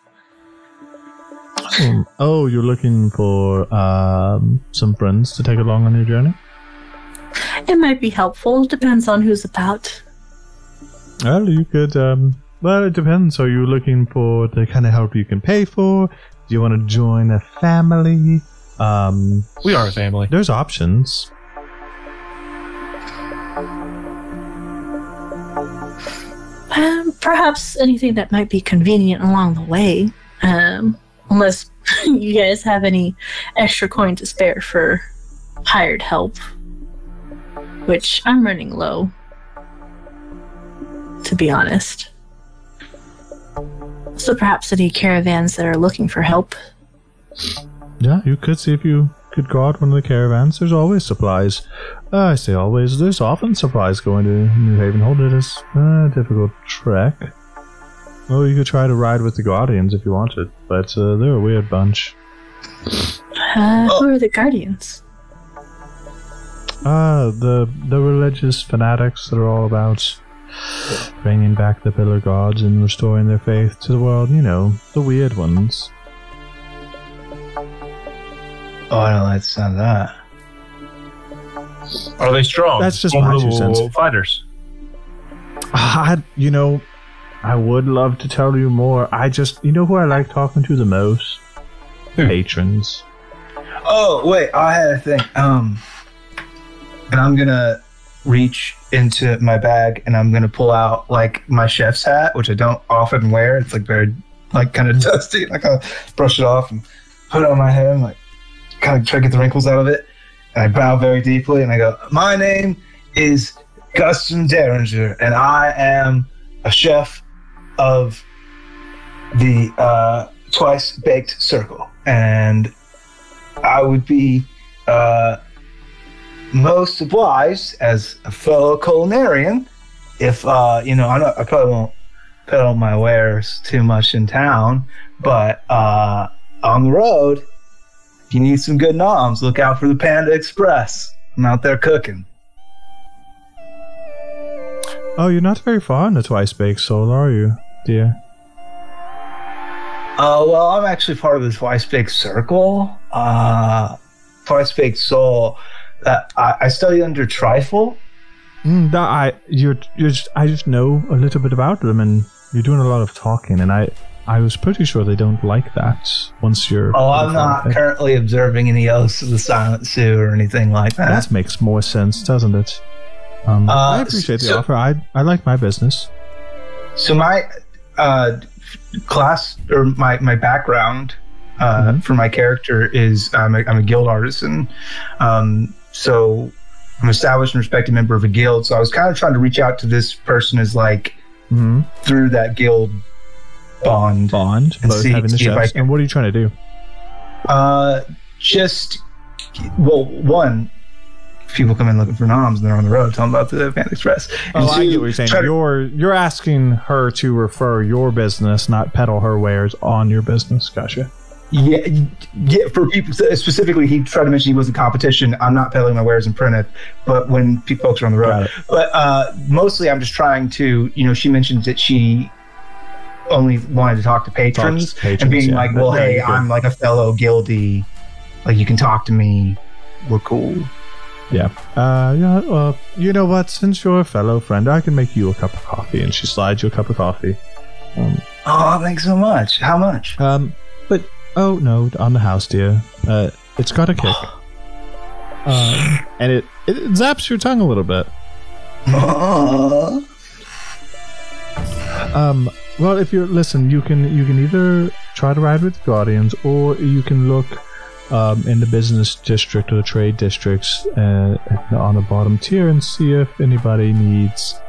Oh, you're looking for some friends to take along on your journey? It might be helpful. Depends on who's about. Well, you could, well, it depends. Are you looking for the kind of help you can pay for? Do you want to join a family? We are a family. There's options. Perhaps anything that might be convenient along the way. Unless you guys have any extra coin to spare for hired help. Which I'm running low, to be honest. So perhaps any caravans that are looking for help. Yeah, you could see if you could go out one of the caravans. There's always supplies. I say always. There's often supplies going to New Haven Hold. It is a difficult trek. Oh, you could try to ride with the Guardians if you wanted, but they're a weird bunch. Who are the Guardians? The religious fanatics that are all about bringing back the pillar gods and restoring their faith to the world. You know, the weird ones. Oh, I don't like the sound of that. Are they strong? That's just my 2 cents. Fighters. I would love to tell you more. You know who I like talking to the most? Patrons. Oh, wait, I had a thing. And I'm gonna reach into my bag and I'm gonna pull out like my chef's hat, which I don't often wear. It's like very, like kind of dusty. Like I brush it off and put it on my head and like kind of try to get the wrinkles out of it. And I bow very deeply and I go, "My name is Guston Derringer, and I am a chef of the Twice Baked Circle. And I would be most obliged as a fellow culinarian if I probably won't peddle my wares too much in town, but on the road, if you need some good noms, look out for the Panda Express. I'm out there cooking. Oh, you're not very far in the Twice Baked Soul, are you, dear? Well, I'm actually part of the Twice Baked Circle. Twice Baked Soul. I study under Trifle. I just know a little bit about them, and you're doing a lot of talking, and I was pretty sure they don't like that once you're... Oh, I'm not currently observing any oaths of the Silent Sioux or anything like that. That makes more sense, doesn't it? I appreciate the offer. I like my business. So my class, or my background for my character is I'm a guild artisan. So I'm an established and respected member of a guild. So I was kind of trying to reach out to this person as like through that guild bond and see having the chefs. And what are you trying to do? One, people come in looking for noms and they're on the road, tell them about the Panda Express. And I get what you're saying. You're asking her to refer your business, not peddle her wares on your business. Gotcha. Yeah. For people specifically, he tried to mention he was in competition. I'm not peddling my wares in Prentice, but when folks are on the road. But mostly, I'm just trying to. She mentioned that she only wanted to talk to patrons and being like, "Well, hey, I'm like a fellow guildie. Like, you can talk to me. We're cool." Yeah. Well, you know what? Since you're a fellow friend, I can make you a cup of coffee. And she slides you a cup of coffee. Oh, thanks so much. How much? Oh, no, on the house, dear. It's got a kick. And it zaps your tongue a little bit. Well, if you listen, you can either try to ride with the Guardians, or you can look in the business district or the trade districts on the bottom tier and see if anybody needs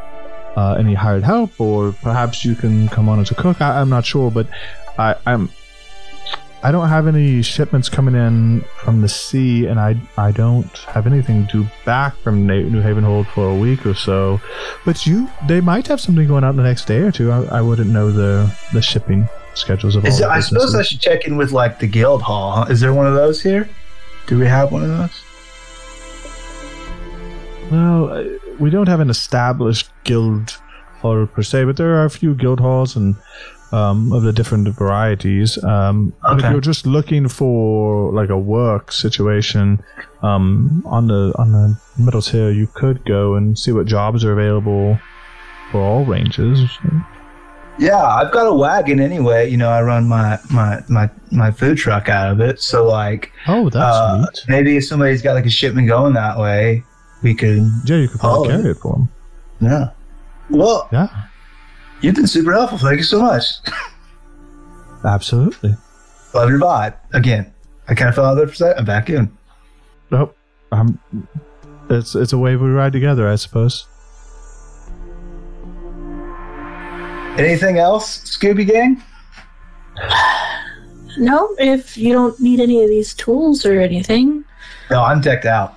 any hired help, or perhaps you can come on as a cook. I'm not sure, but I don't have any shipments coming in from the sea, and I don't have anything due back from New Haven Hold for a week or so. But they might have something going out the next day or two. I wouldn't know the shipping schedules of all the I suppose I should check in with like the guild hall. Is there one of those here? Do we have one of those? Well, we don't have an established guild hall per se, but there are a few guild halls and of the different varieties. But if you're just looking for like a work situation on the middle tier, you could go and see what jobs are available for all ranges. Yeah, I've got a wagon anyway. I run my food truck out of it. So like, oh, that's neat. Maybe if somebody's got like a shipment going that way, we could. Yeah, you could probably carry it for them. Yeah. Well. Yeah. You've been super helpful. Thank you so much. Absolutely. Love your vibe. Again, I kind of fell out there for a second. I'm back in. Nope. It's a wave we ride together, I suppose. Anything else, Scooby Gang? No, if you don't need any of these tools or anything. No, I'm decked out.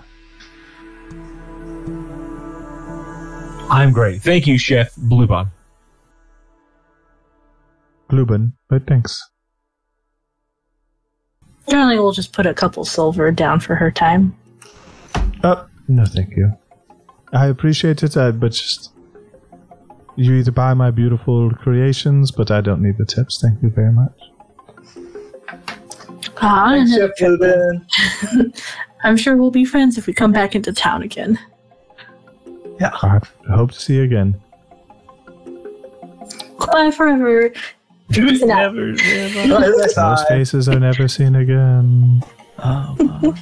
I'm great. Thank you, Chef Bluebon. Bluebon, but thanks. Generally, we'll just put a couple silver down for her time. No, thank you. I appreciate it, but just... You either buy my beautiful creations, but I don't need the tips. Thank you very much. I'm sure we'll be friends if we come back into town again. Yeah. I hope to see you again. Goodbye forever. Never. Those faces are never seen again. Oh,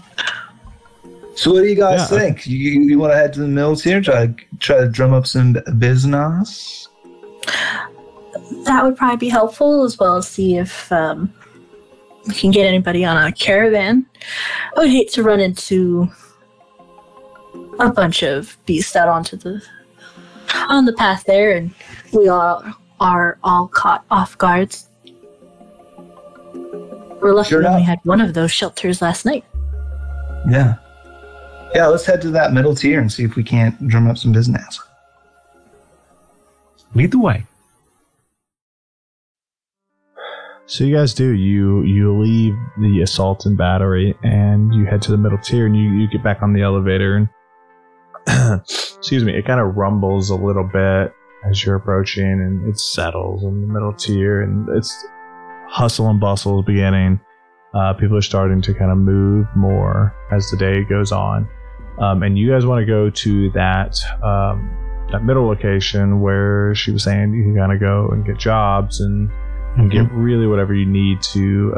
so what do you guys think? You want to head to the mills here? Try to drum up some business? That would probably be helpful, as well as see if we can get anybody on a caravan. I would hate to run into a bunch of beasts out on the path there, and we all are all caught off guards. We're lucky we only had one of those shelters last night. Yeah. Yeah, let's head to that middle tier and see if we can't drum up some business. Lead the way. So you guys do. You leave the assault and battery, and you head to the middle tier, and you get back on the elevator, and excuse me, it kind of rumbles a little bit as you're approaching, and it settles in the middle tier, and it's hustle and bustle beginning. People are starting to kind of move more as the day goes on, and you guys want to go to that middle location where she was saying you can kind of go and get jobs and get really whatever you need to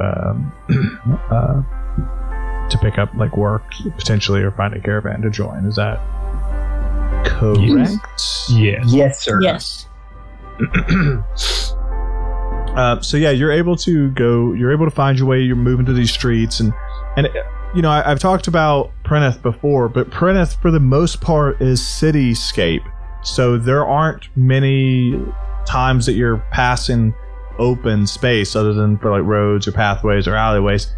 pick up like work potentially, or find a caravan to join. Is that correct? Yes. Yes, sir. Yes. So yeah, you're able to find your way. You're moving to these streets, and you know, I've talked about Pryneth before, but Pryneth for the most part is cityscape. So there aren't many times that you're passing open space other than for like roads or pathways or alleyways.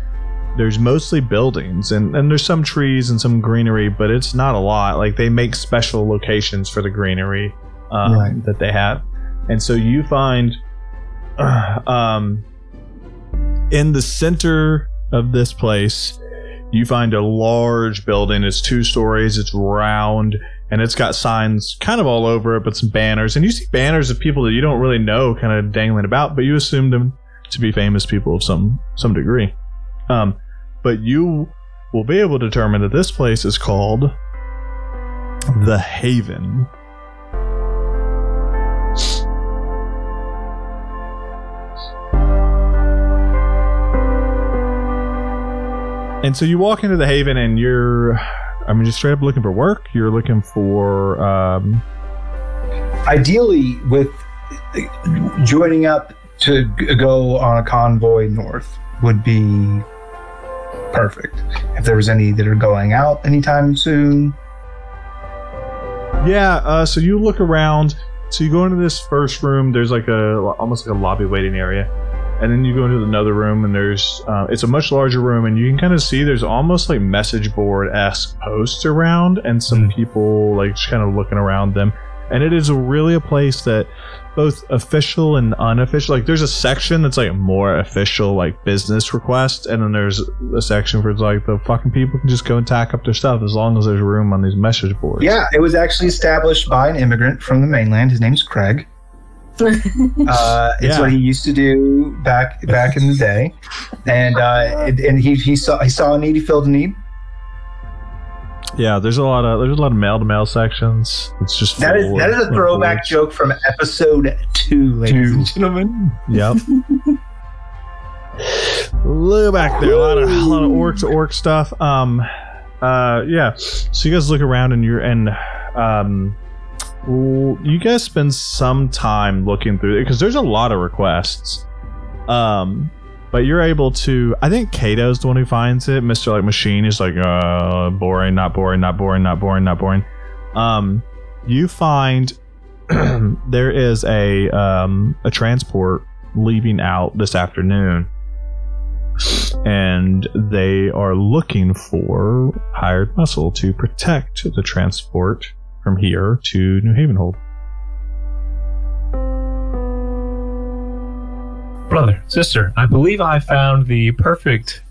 There's mostly buildings, and there's some trees and some greenery, but it's not a lot. Like, they make special locations for the greenery that they have. And so you find in the center of this place, you find a large building. It's 2 stories, it's round, and it's got signs kind of all over it, but some banners. And you see banners of people that you don't really know kind of dangling about, but you assume them to be famous people of some degree. But you will be able to determine that this place is called The Haven. And so you walk into the Haven, and you're, just straight up looking for work. You're looking for... Ideally, with joining up to go on a convoy north would be perfect. If there was any that are going out anytime soon. Yeah, so you look around. So you go into this first room. There's like almost like a lobby waiting area. And then you go into another room, and there's it's a much larger room, and you can kind of see there's almost like message board-esque posts around, and some people like just kind of looking around them. And it is really a place that both official and unofficial, like there's a section that's like more official, like business requests, and then there's a section for like the fucking people can just go and tack up their stuff as long as there's room on these message boards. Yeah, it was actually established by an immigrant from the mainland. His name's Craig. It's what he used to do back in the day, and he saw a need, he filled a need. Yeah, there's a lot of mail-to-mail sections. It's just that is a throwback joke from episode 2, ladies and gentlemen. Yep. Look back there, a lot of orc to orc stuff. Yeah. So you guys look around, and you guys spend some time looking through it because there's a lot of requests. But you're able to, I think Kato's the one who finds it. Mr. like Machine is like, boring, not boring, not boring, not boring, not boring. You find there is a transport leaving out this afternoon, and they are looking for hired muscle to protect the transport from here to New Havenhold. Brother, sister, I believe I found the perfect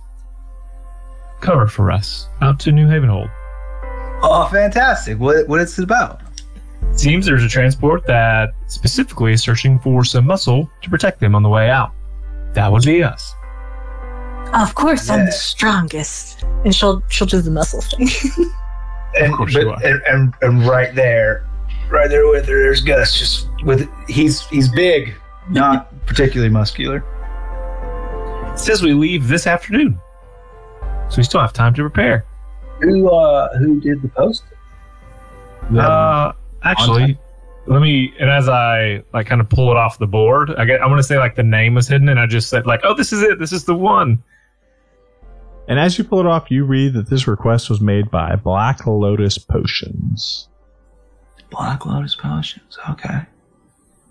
cover for us out to New Havenhold. Oh, fantastic. What is it about? It seems there's a transport that specifically is searching for some muscle to protect them on the way out. That would be us. Of course, I'm the strongest. And she'll do the muscle thing. And right there with her, there's Gus. Just with he's big, not particularly muscular. It says we leave this afternoon, so we still have time to prepare. Who did the post? Actually, let me. And as I like kind of pull it off the board, I want to say like the name was hidden, and I just said like, "Oh, this is it. This is the one." And as you pull it off, you read that this request was made by Black Lotus Potions. Black Lotus Potions. Okay,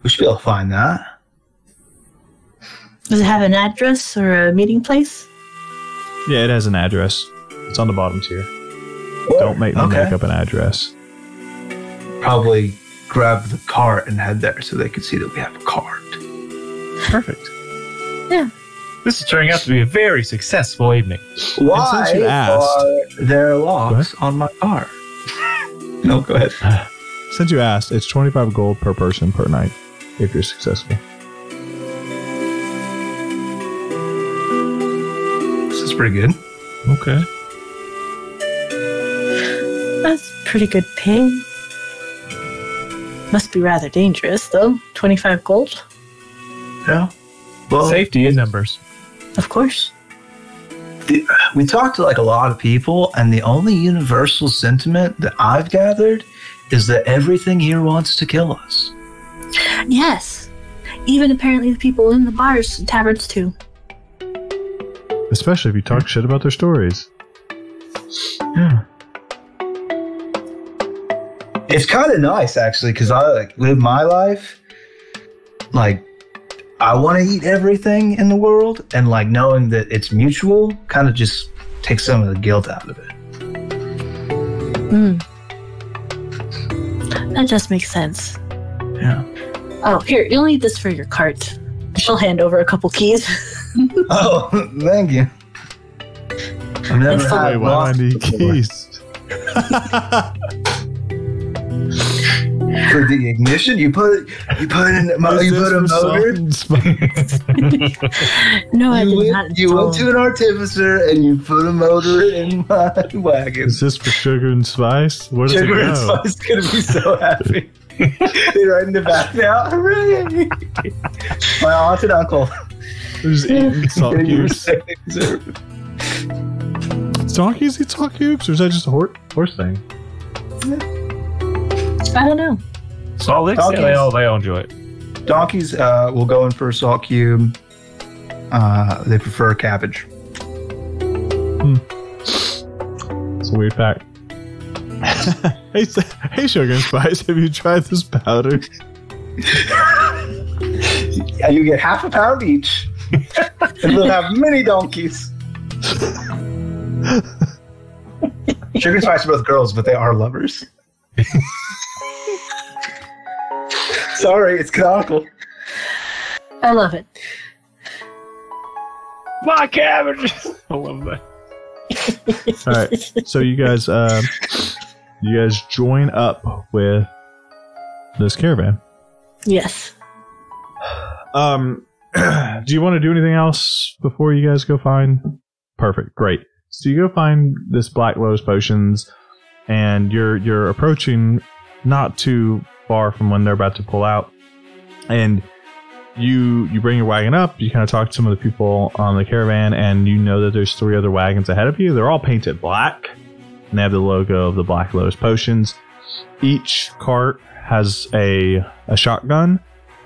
we should be able to find that. Does it have an address or a meeting place? Yeah, it has an address. It's on the bottom tier. Don't make me make up an address. Probably grab the cart and head there so they can see that we have a cart. Perfect. Yeah. This is turning out to be a very successful evening. Why are there locks on my car? No, go ahead. Since you asked, it's 25 gold per person per night if you're successful. This is pretty good. Okay. That's pretty good pay. Must be rather dangerous, though. 25 gold? Yeah. Well, safety in numbers. Of course. We talked to like a lot of people, and the only universal sentiment that I've gathered is that everything here wants to kill us. Yes. Even apparently the people in the bars and taverns, too. Especially if you talk shit about their stories. Yeah. It's kind of nice, actually, because I like live my life. Like, I want to eat everything in the world, and like knowing that it's mutual kind of just takes some of the guilt out of it. That just makes sense. Yeah. Oh, here, you'll need this for your cart. She'll hand over a couple keys. Oh, thank you. I've never had why do I need keys? For the ignition, you put a motor. No, I did not. You went to an artificer and you put a motor in my wagon. Is this for sugar and spice? Where does Sugar it go? and spice gonna be so happy. They're right in the back now. Hooray! My aunt and uncle. There's eating salt cubes. Donkeys eat salt cubes, or is that just a horse thing? I don't know. Salt licks? Yeah, they all enjoy it. Donkeys will go in for a salt cube. They prefer cabbage. It's a weird fact. Hey, Sugar and Spice, have you tried this powder? Yeah, you get half a pound each. And we'll have many donkeys. Sugar and Spice are both girls, but they are lovers. Sorry, it's canonical. I love it. My cabbage! I love that. All right, so you guys join up with this caravan. Yes. Do you want to do anything else before you guys go find? Perfect, great. So you go find this Black Lotus potions, and you're approaching not too far from when they're about to pull out, and you bring your wagon up. You kind of talk to some of the people on the caravan, and you know that there's 3 other wagons ahead of you. They're all painted black, and they have the logo of the Black Lotus potions. Each cart has a shotgun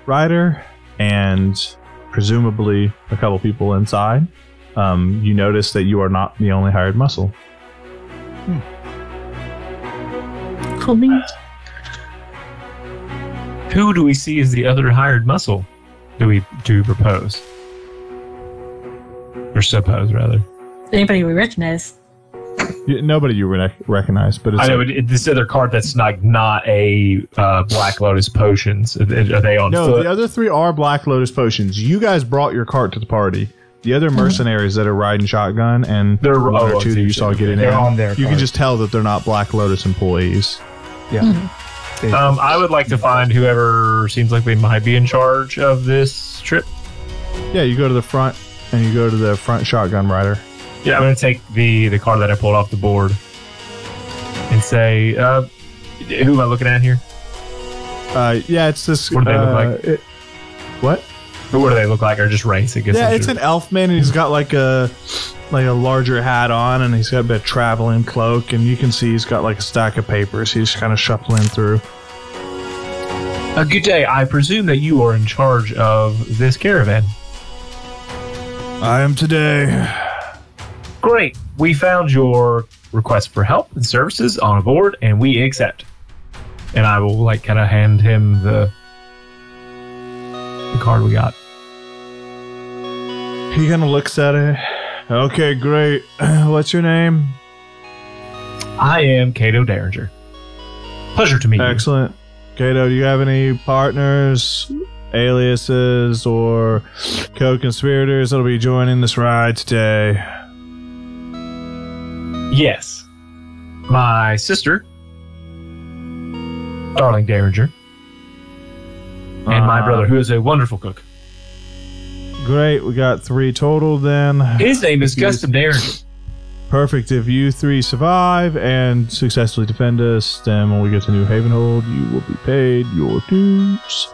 rider and presumably a couple people inside. You notice that you are not the only hired muscle. Cool beans. Who do we see as the other hired muscle? Do we propose? Or suppose, rather. Anybody we recognize? Nobody you recognize, but it's I know this other card that's not a Black Lotus potions. Are they on foot? No, the other 3 are Black Lotus potions. You guys brought your cart to the party. The other mercenaries that are riding shotgun and there are 1 or 2 that you saw getting in, on their you can just tell that they're not Black Lotus employees. Yeah. I would like to find whoever seems like they might be in charge of this trip. Yeah, you go to the front and you go to the front shotgun rider. Yeah, I'm going to take the card that I pulled off the board and say, who am I looking at here? Yeah, it's this. What do they look like? What? What do they look like? Or just race, I guess. Yeah, it's an elfman, and he's got like a larger hat on, and he's got a bit of traveling cloak, and you can see he's got like a stack of papers. He's kind of shuffling through. Good day. I presume that you are in charge of this caravan. I am today. Great. We found your request for help and services on a board, and we accept. And I will kind of hand him the card we got. He kind of looks at it. Okay, great. What's your name? I am Cato Derringer. Pleasure to meet you. Excellent. Cato, do you have any partners, aliases, or co-conspirators that'll be joining this ride today? Yes. My sister, Darling Derringer, and my brother, who is a wonderful cook. Great. We got 3 total then. His name is Custom Derringer. Perfect. If you 3 survive and successfully defend us, then when we get to New Havenhold, you will be paid your dues.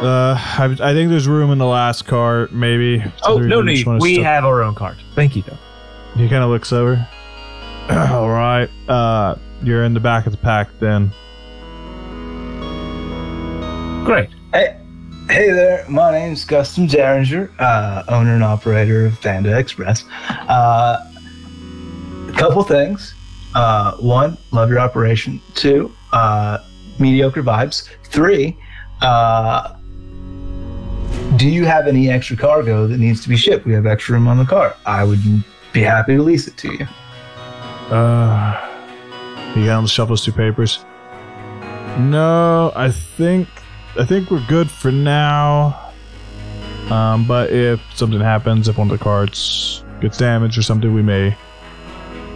I think there's room in the last cart, maybe. Oh, no need. We have our own cart. Thank you, though. He kind of looks over. All right. You're in the back of the pack then. Great. Hey there, my name's Custom Derringer, owner and operator of Panda Express. A couple things. 1, love your operation. 2, mediocre vibes. 3, do you have any extra cargo that needs to be shipped? We have extra room on the cart. I would be happy to lease it to you. You got on the shuffles 2 papers? No, I think we're good for now. But if something happens, if one of the carts gets damaged or something, we may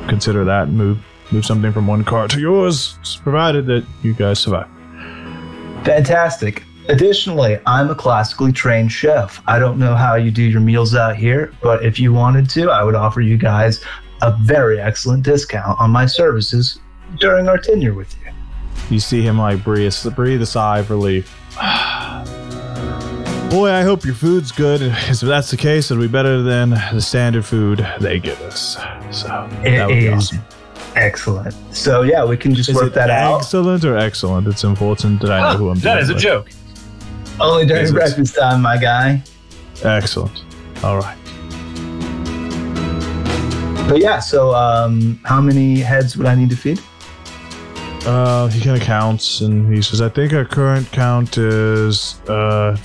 consider that and move something from one cart to yours, provided that you guys survive. Fantastic. Additionally, I'm a classically trained chef. I don't know how you do your meals out here, but if you wanted to, I would offer you guys a very excellent discount on my services during our tenure with you. You see him like breathe a sigh of relief. Boy, I hope your food's good. If that's the case, it'll be better than the standard food they give us. So that would be awesome. Excellent. So yeah, we can just work that out. Excellent or excellent? It's important that I know who I'm that is a joke. Only during breakfast time, my guy. Excellent. All right. But yeah, so how many heads would I need to feed? He kind of counts and he says, I think our current count is 10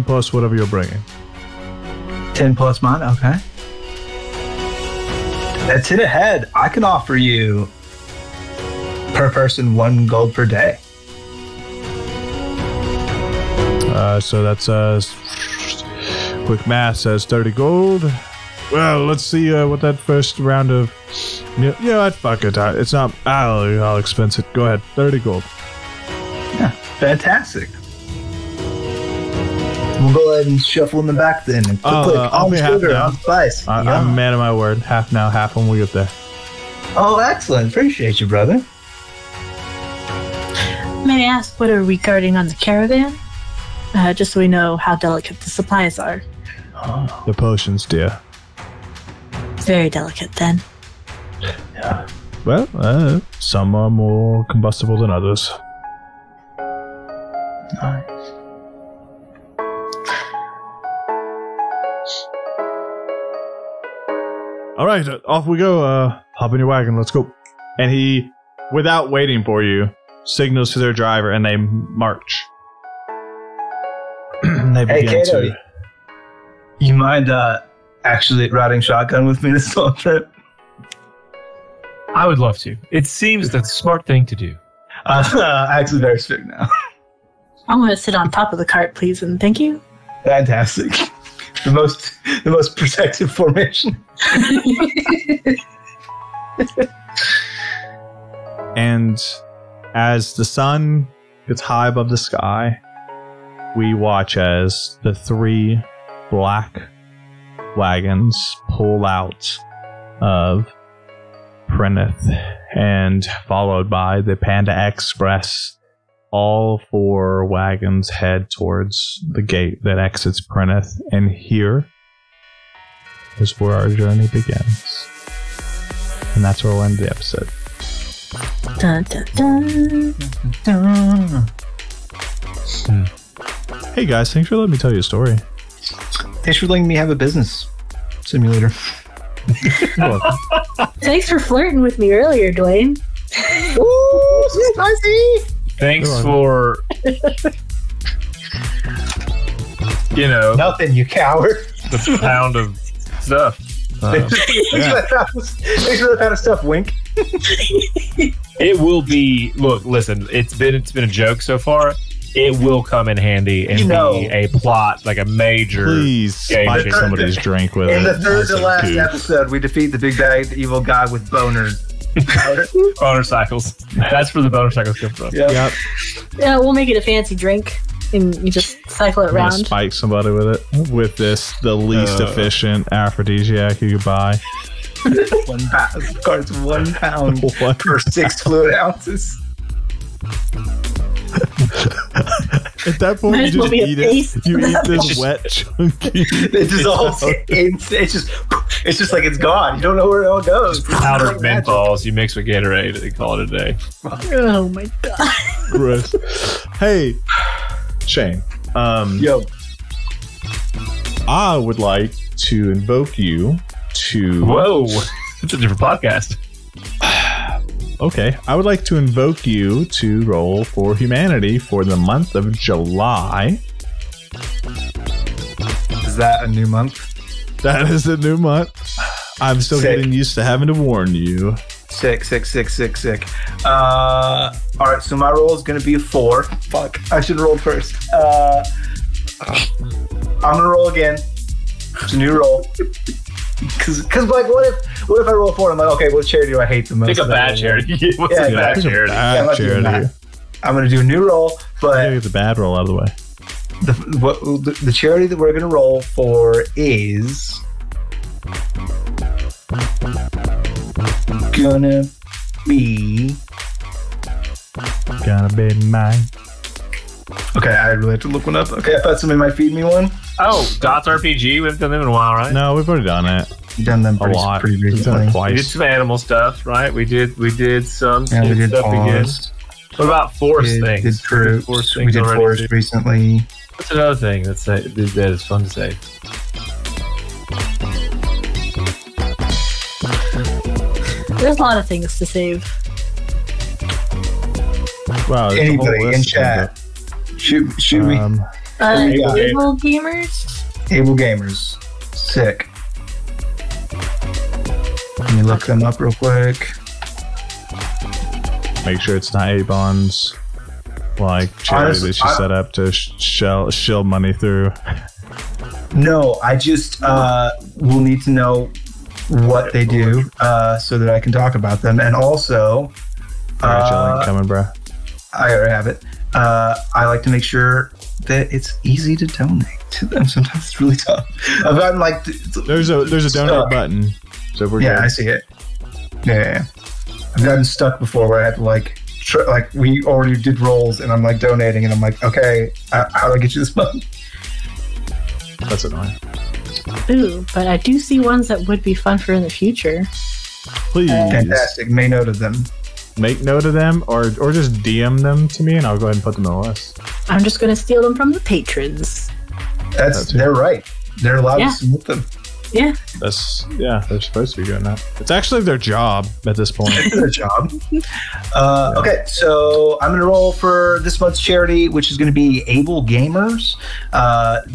plus whatever you're bringing. 10 plus mine? Okay. That's 10 a head. I can offer you per person 1 gold per day. So that's quick math says 30 gold. Well, let's see what that first round of. Yeah, fuck it. It's not. I'll expense it. Go ahead. 30 gold. Yeah, fantastic. We'll go ahead and shuffle in the back then. And click on sugar, on spice. I'm a man of my word. Half now, half when we get there. Oh, excellent. Appreciate you, brother. May I ask what are we guarding on the caravan? Just so we know how delicate the supplies are. The potions, dear. Very delicate, then. Yeah. Well, some are more combustible than others. Nice. All right, off we go. Hop in your wagon. Let's go. And he, without waiting for you, signals to their driver, and they march. They hey, Cato, you mind actually riding shotgun with me this whole trip? I would love to. It seems the smart thing to do. Actually, very strict now. I'm going to sit on top of the cart, please, and thank you. Fantastic. The most protective formation. And as the sun gets high above the sky, we watch as the 3 black wagons pull out of Pryneth and followed by the Panda Express. All 4 wagons head towards the gate that exits Pryneth, and here is where our journey begins. And that's where we'll end the episode. Dun, dun, dun. Hey guys, thanks for letting me tell you a story. Thanks for letting me have a business simulator. You're welcome. Thanks for flirting with me earlier, Dwayne. Ooh, so spicy! Thanks for, nothing, you coward. the pound of stuff. Thanks for that kind of stuff, Wink. It will be. Look, listen. It's been a joke so far. It will come in handy and be a plot, like a major. Please spike somebody's drink with it. In the third to last episode, we defeat the big bad evil guy with boners. Boner cycles. That's where the boner cycles come from. Yep. Yeah, we'll make it a fancy drink, and you just cycle it around. Spike somebody with it. With this, the least efficient aphrodisiac you could buy. 1 pound. Cards 1 pound per 6 fluid ounces. At that point, you just eat it. You eat this wet chunky. It dissolves. It's just like it's gone. You don't know where it all goes. Powdered menthols. You mix with Gatorade and call it a day. Oh my god. Gross. Hey, Shane. Yo. I would like to invoke you to. Whoa, it's a different podcast. Okay, I would like to invoke you to roll for humanity for the month of July. Is that a new month? That is a new month. I'm still getting used to having to warn you. Sick. All right, so my roll is going to be a 4. Fuck, I should have rolled first. I'm going to roll again. It's a new roll. Because like, what if I roll a 4? I'm like, okay, what charity do I hate the most? Pick a bad charity. What's a bad charity? I'm going to do a new roll, but get the bad roll out of the way. The charity that we're going to roll for is gonna be mine. Okay, I really have to look one up. Okay, I thought somebody might feed me one. Oh, Dots RPG. We haven't done them in a while, right? No, we've already done it. We've done them pretty recently. We've done it twice. We did some animal stuff, right? We did some stuff again. What about forest things? We did forest recently. What's another thing that is fun to say? There's a lot of things to save. Wow, anybody in chat? Shoot me. Able gamers? Able gamers. Sick. Let me look them up real quick. Make sure it's not A-bonds. Like charity that she set up to shill money through. No, I just will need to know what they do so that I can talk about them. And also, coming, bro. I already have it. I like to make sure that it's easy to donate to them. Sometimes it's really tough. I've gotten like there's a donate button. So we're good. I see it. Yeah. I've gotten stuck before where I had to like we already did rolls and I'm like donating and I'm like, okay, how do I get you this money? That's annoying. Ooh, but I do see ones that would be fun for in the future. Please. Fantastic. Make note of them. Make note of them or just DM them to me and I'll go ahead and put them on the list. I'm just going to steal them from the patrons. They're right. They're allowed to submit them. Yeah. They're supposed to be doing that. It's actually their job at this point. It's their job. Okay, so I'm going to roll for this month's charity, which is going to be Able Gamers.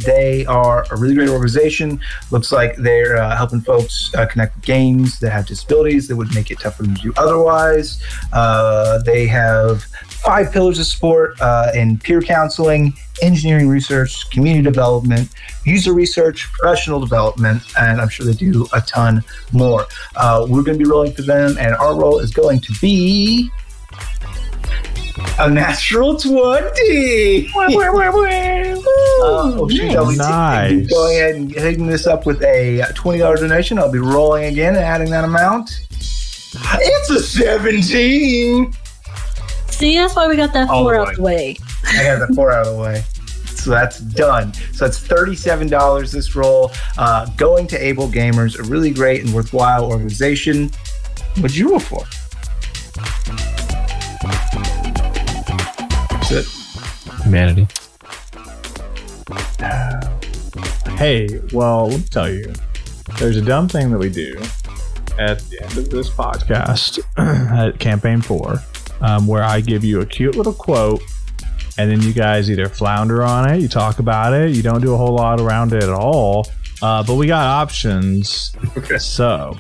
They are a really great organization. Looks like they're helping folks connect with games that have disabilities that would make it tough for them to do otherwise. They have 5 pillars of support in peer counseling, engineering research, community development, user research, professional development, and I'm sure they do a ton more. We're going to be rolling for them, and our roll is going to be a natural 20. Nice. Go ahead and hitting this up with a $20 donation. I'll be rolling again and adding that amount. It's a 17. See, that's why we got that 4 out the way. I got the 4 out of the way. So that's done. So that's $37 this roll. Going to Able Gamers, a really great and worthwhile organization. What'd you roll for? That's it. Humanity. Hey, well, let me tell you. There's a dumb thing that we do at the end of this podcast at Campaign 4. Where I give you a cute little quote and then you guys either flounder on it, you talk about it, you don't do a whole lot around it at all. But we got options. Okay. So,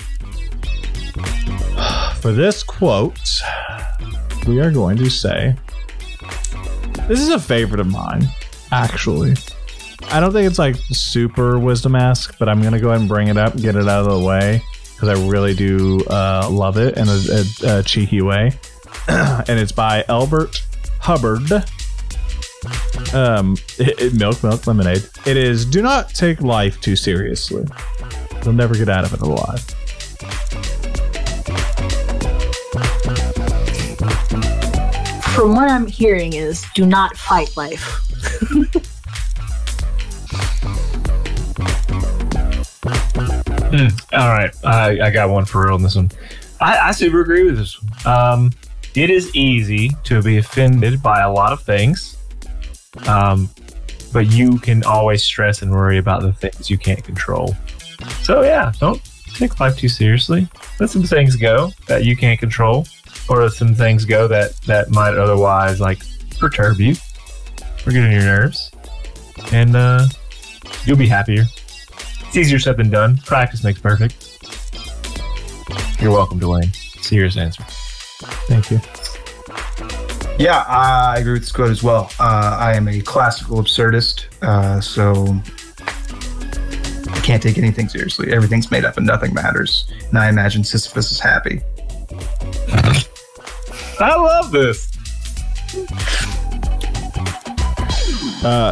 for this quote, we are going to say, this is a favorite of mine, actually. I don't think it's like super wisdom-esque, but I'm going to go ahead and bring it up, get it out of the way, because I really do love it in a cheeky way. And it's by Albert Hubbard. Milk, lemonade. It is, do not take life too seriously. You'll never get out of it alive. From what I'm hearing is, do not fight life. All right, I got one for real on this one. I super agree with this one. It is easy to be offended by a lot of things, but you can always stress and worry about the things you can't control. So yeah, don't take life too seriously. Let some things go that you can't control, or let some things go that might otherwise like perturb you or get on your nerves, and you'll be happier. It's easier said than done. Practice makes perfect. You're welcome, Dwayne. Serious answer. Thank you. Yeah, I agree with this quote as well. I am a classical absurdist, so I can't take anything seriously. Everything's made up and nothing matters. And I imagine Sisyphus is happy. I love this.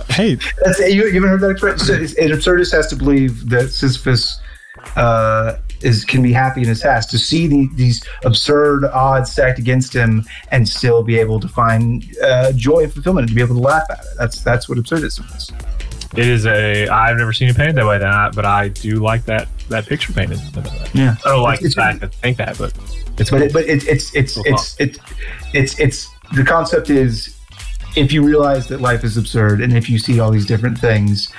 Hey, you haven't heard that expression? An absurdist has to believe that Sisyphus can be happy in his task, to see these absurd odds stacked against him and still be able to find joy and fulfillment and to be able to laugh at it. That's what absurdism is. It is I've never seen it painted that way, but I do like that picture painted. Yeah, I don't like the fact that I think that, but it's cool. It's the concept is, if you realize that life is absurd and if you see all these different things,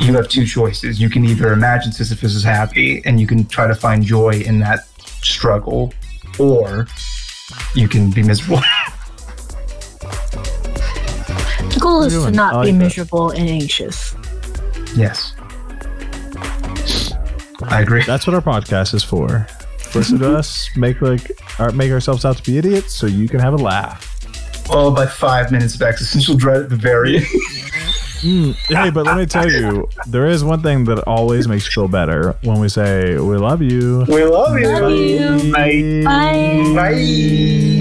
you have two choices. You can either imagine Sisyphus is happy and you can try to find joy in that struggle, or you can be miserable. The goal is to not be miserable and anxious. Yes. I agree. That's what our podcast is for. Listen to us, make ourselves out to be idiots so you can have a laugh. Followed by 5 minutes of existential dread at the very end. Hey, but let me tell you, there is one thing that always makes you feel better when we say, we love you. We love you. Love you. Bye. Bye.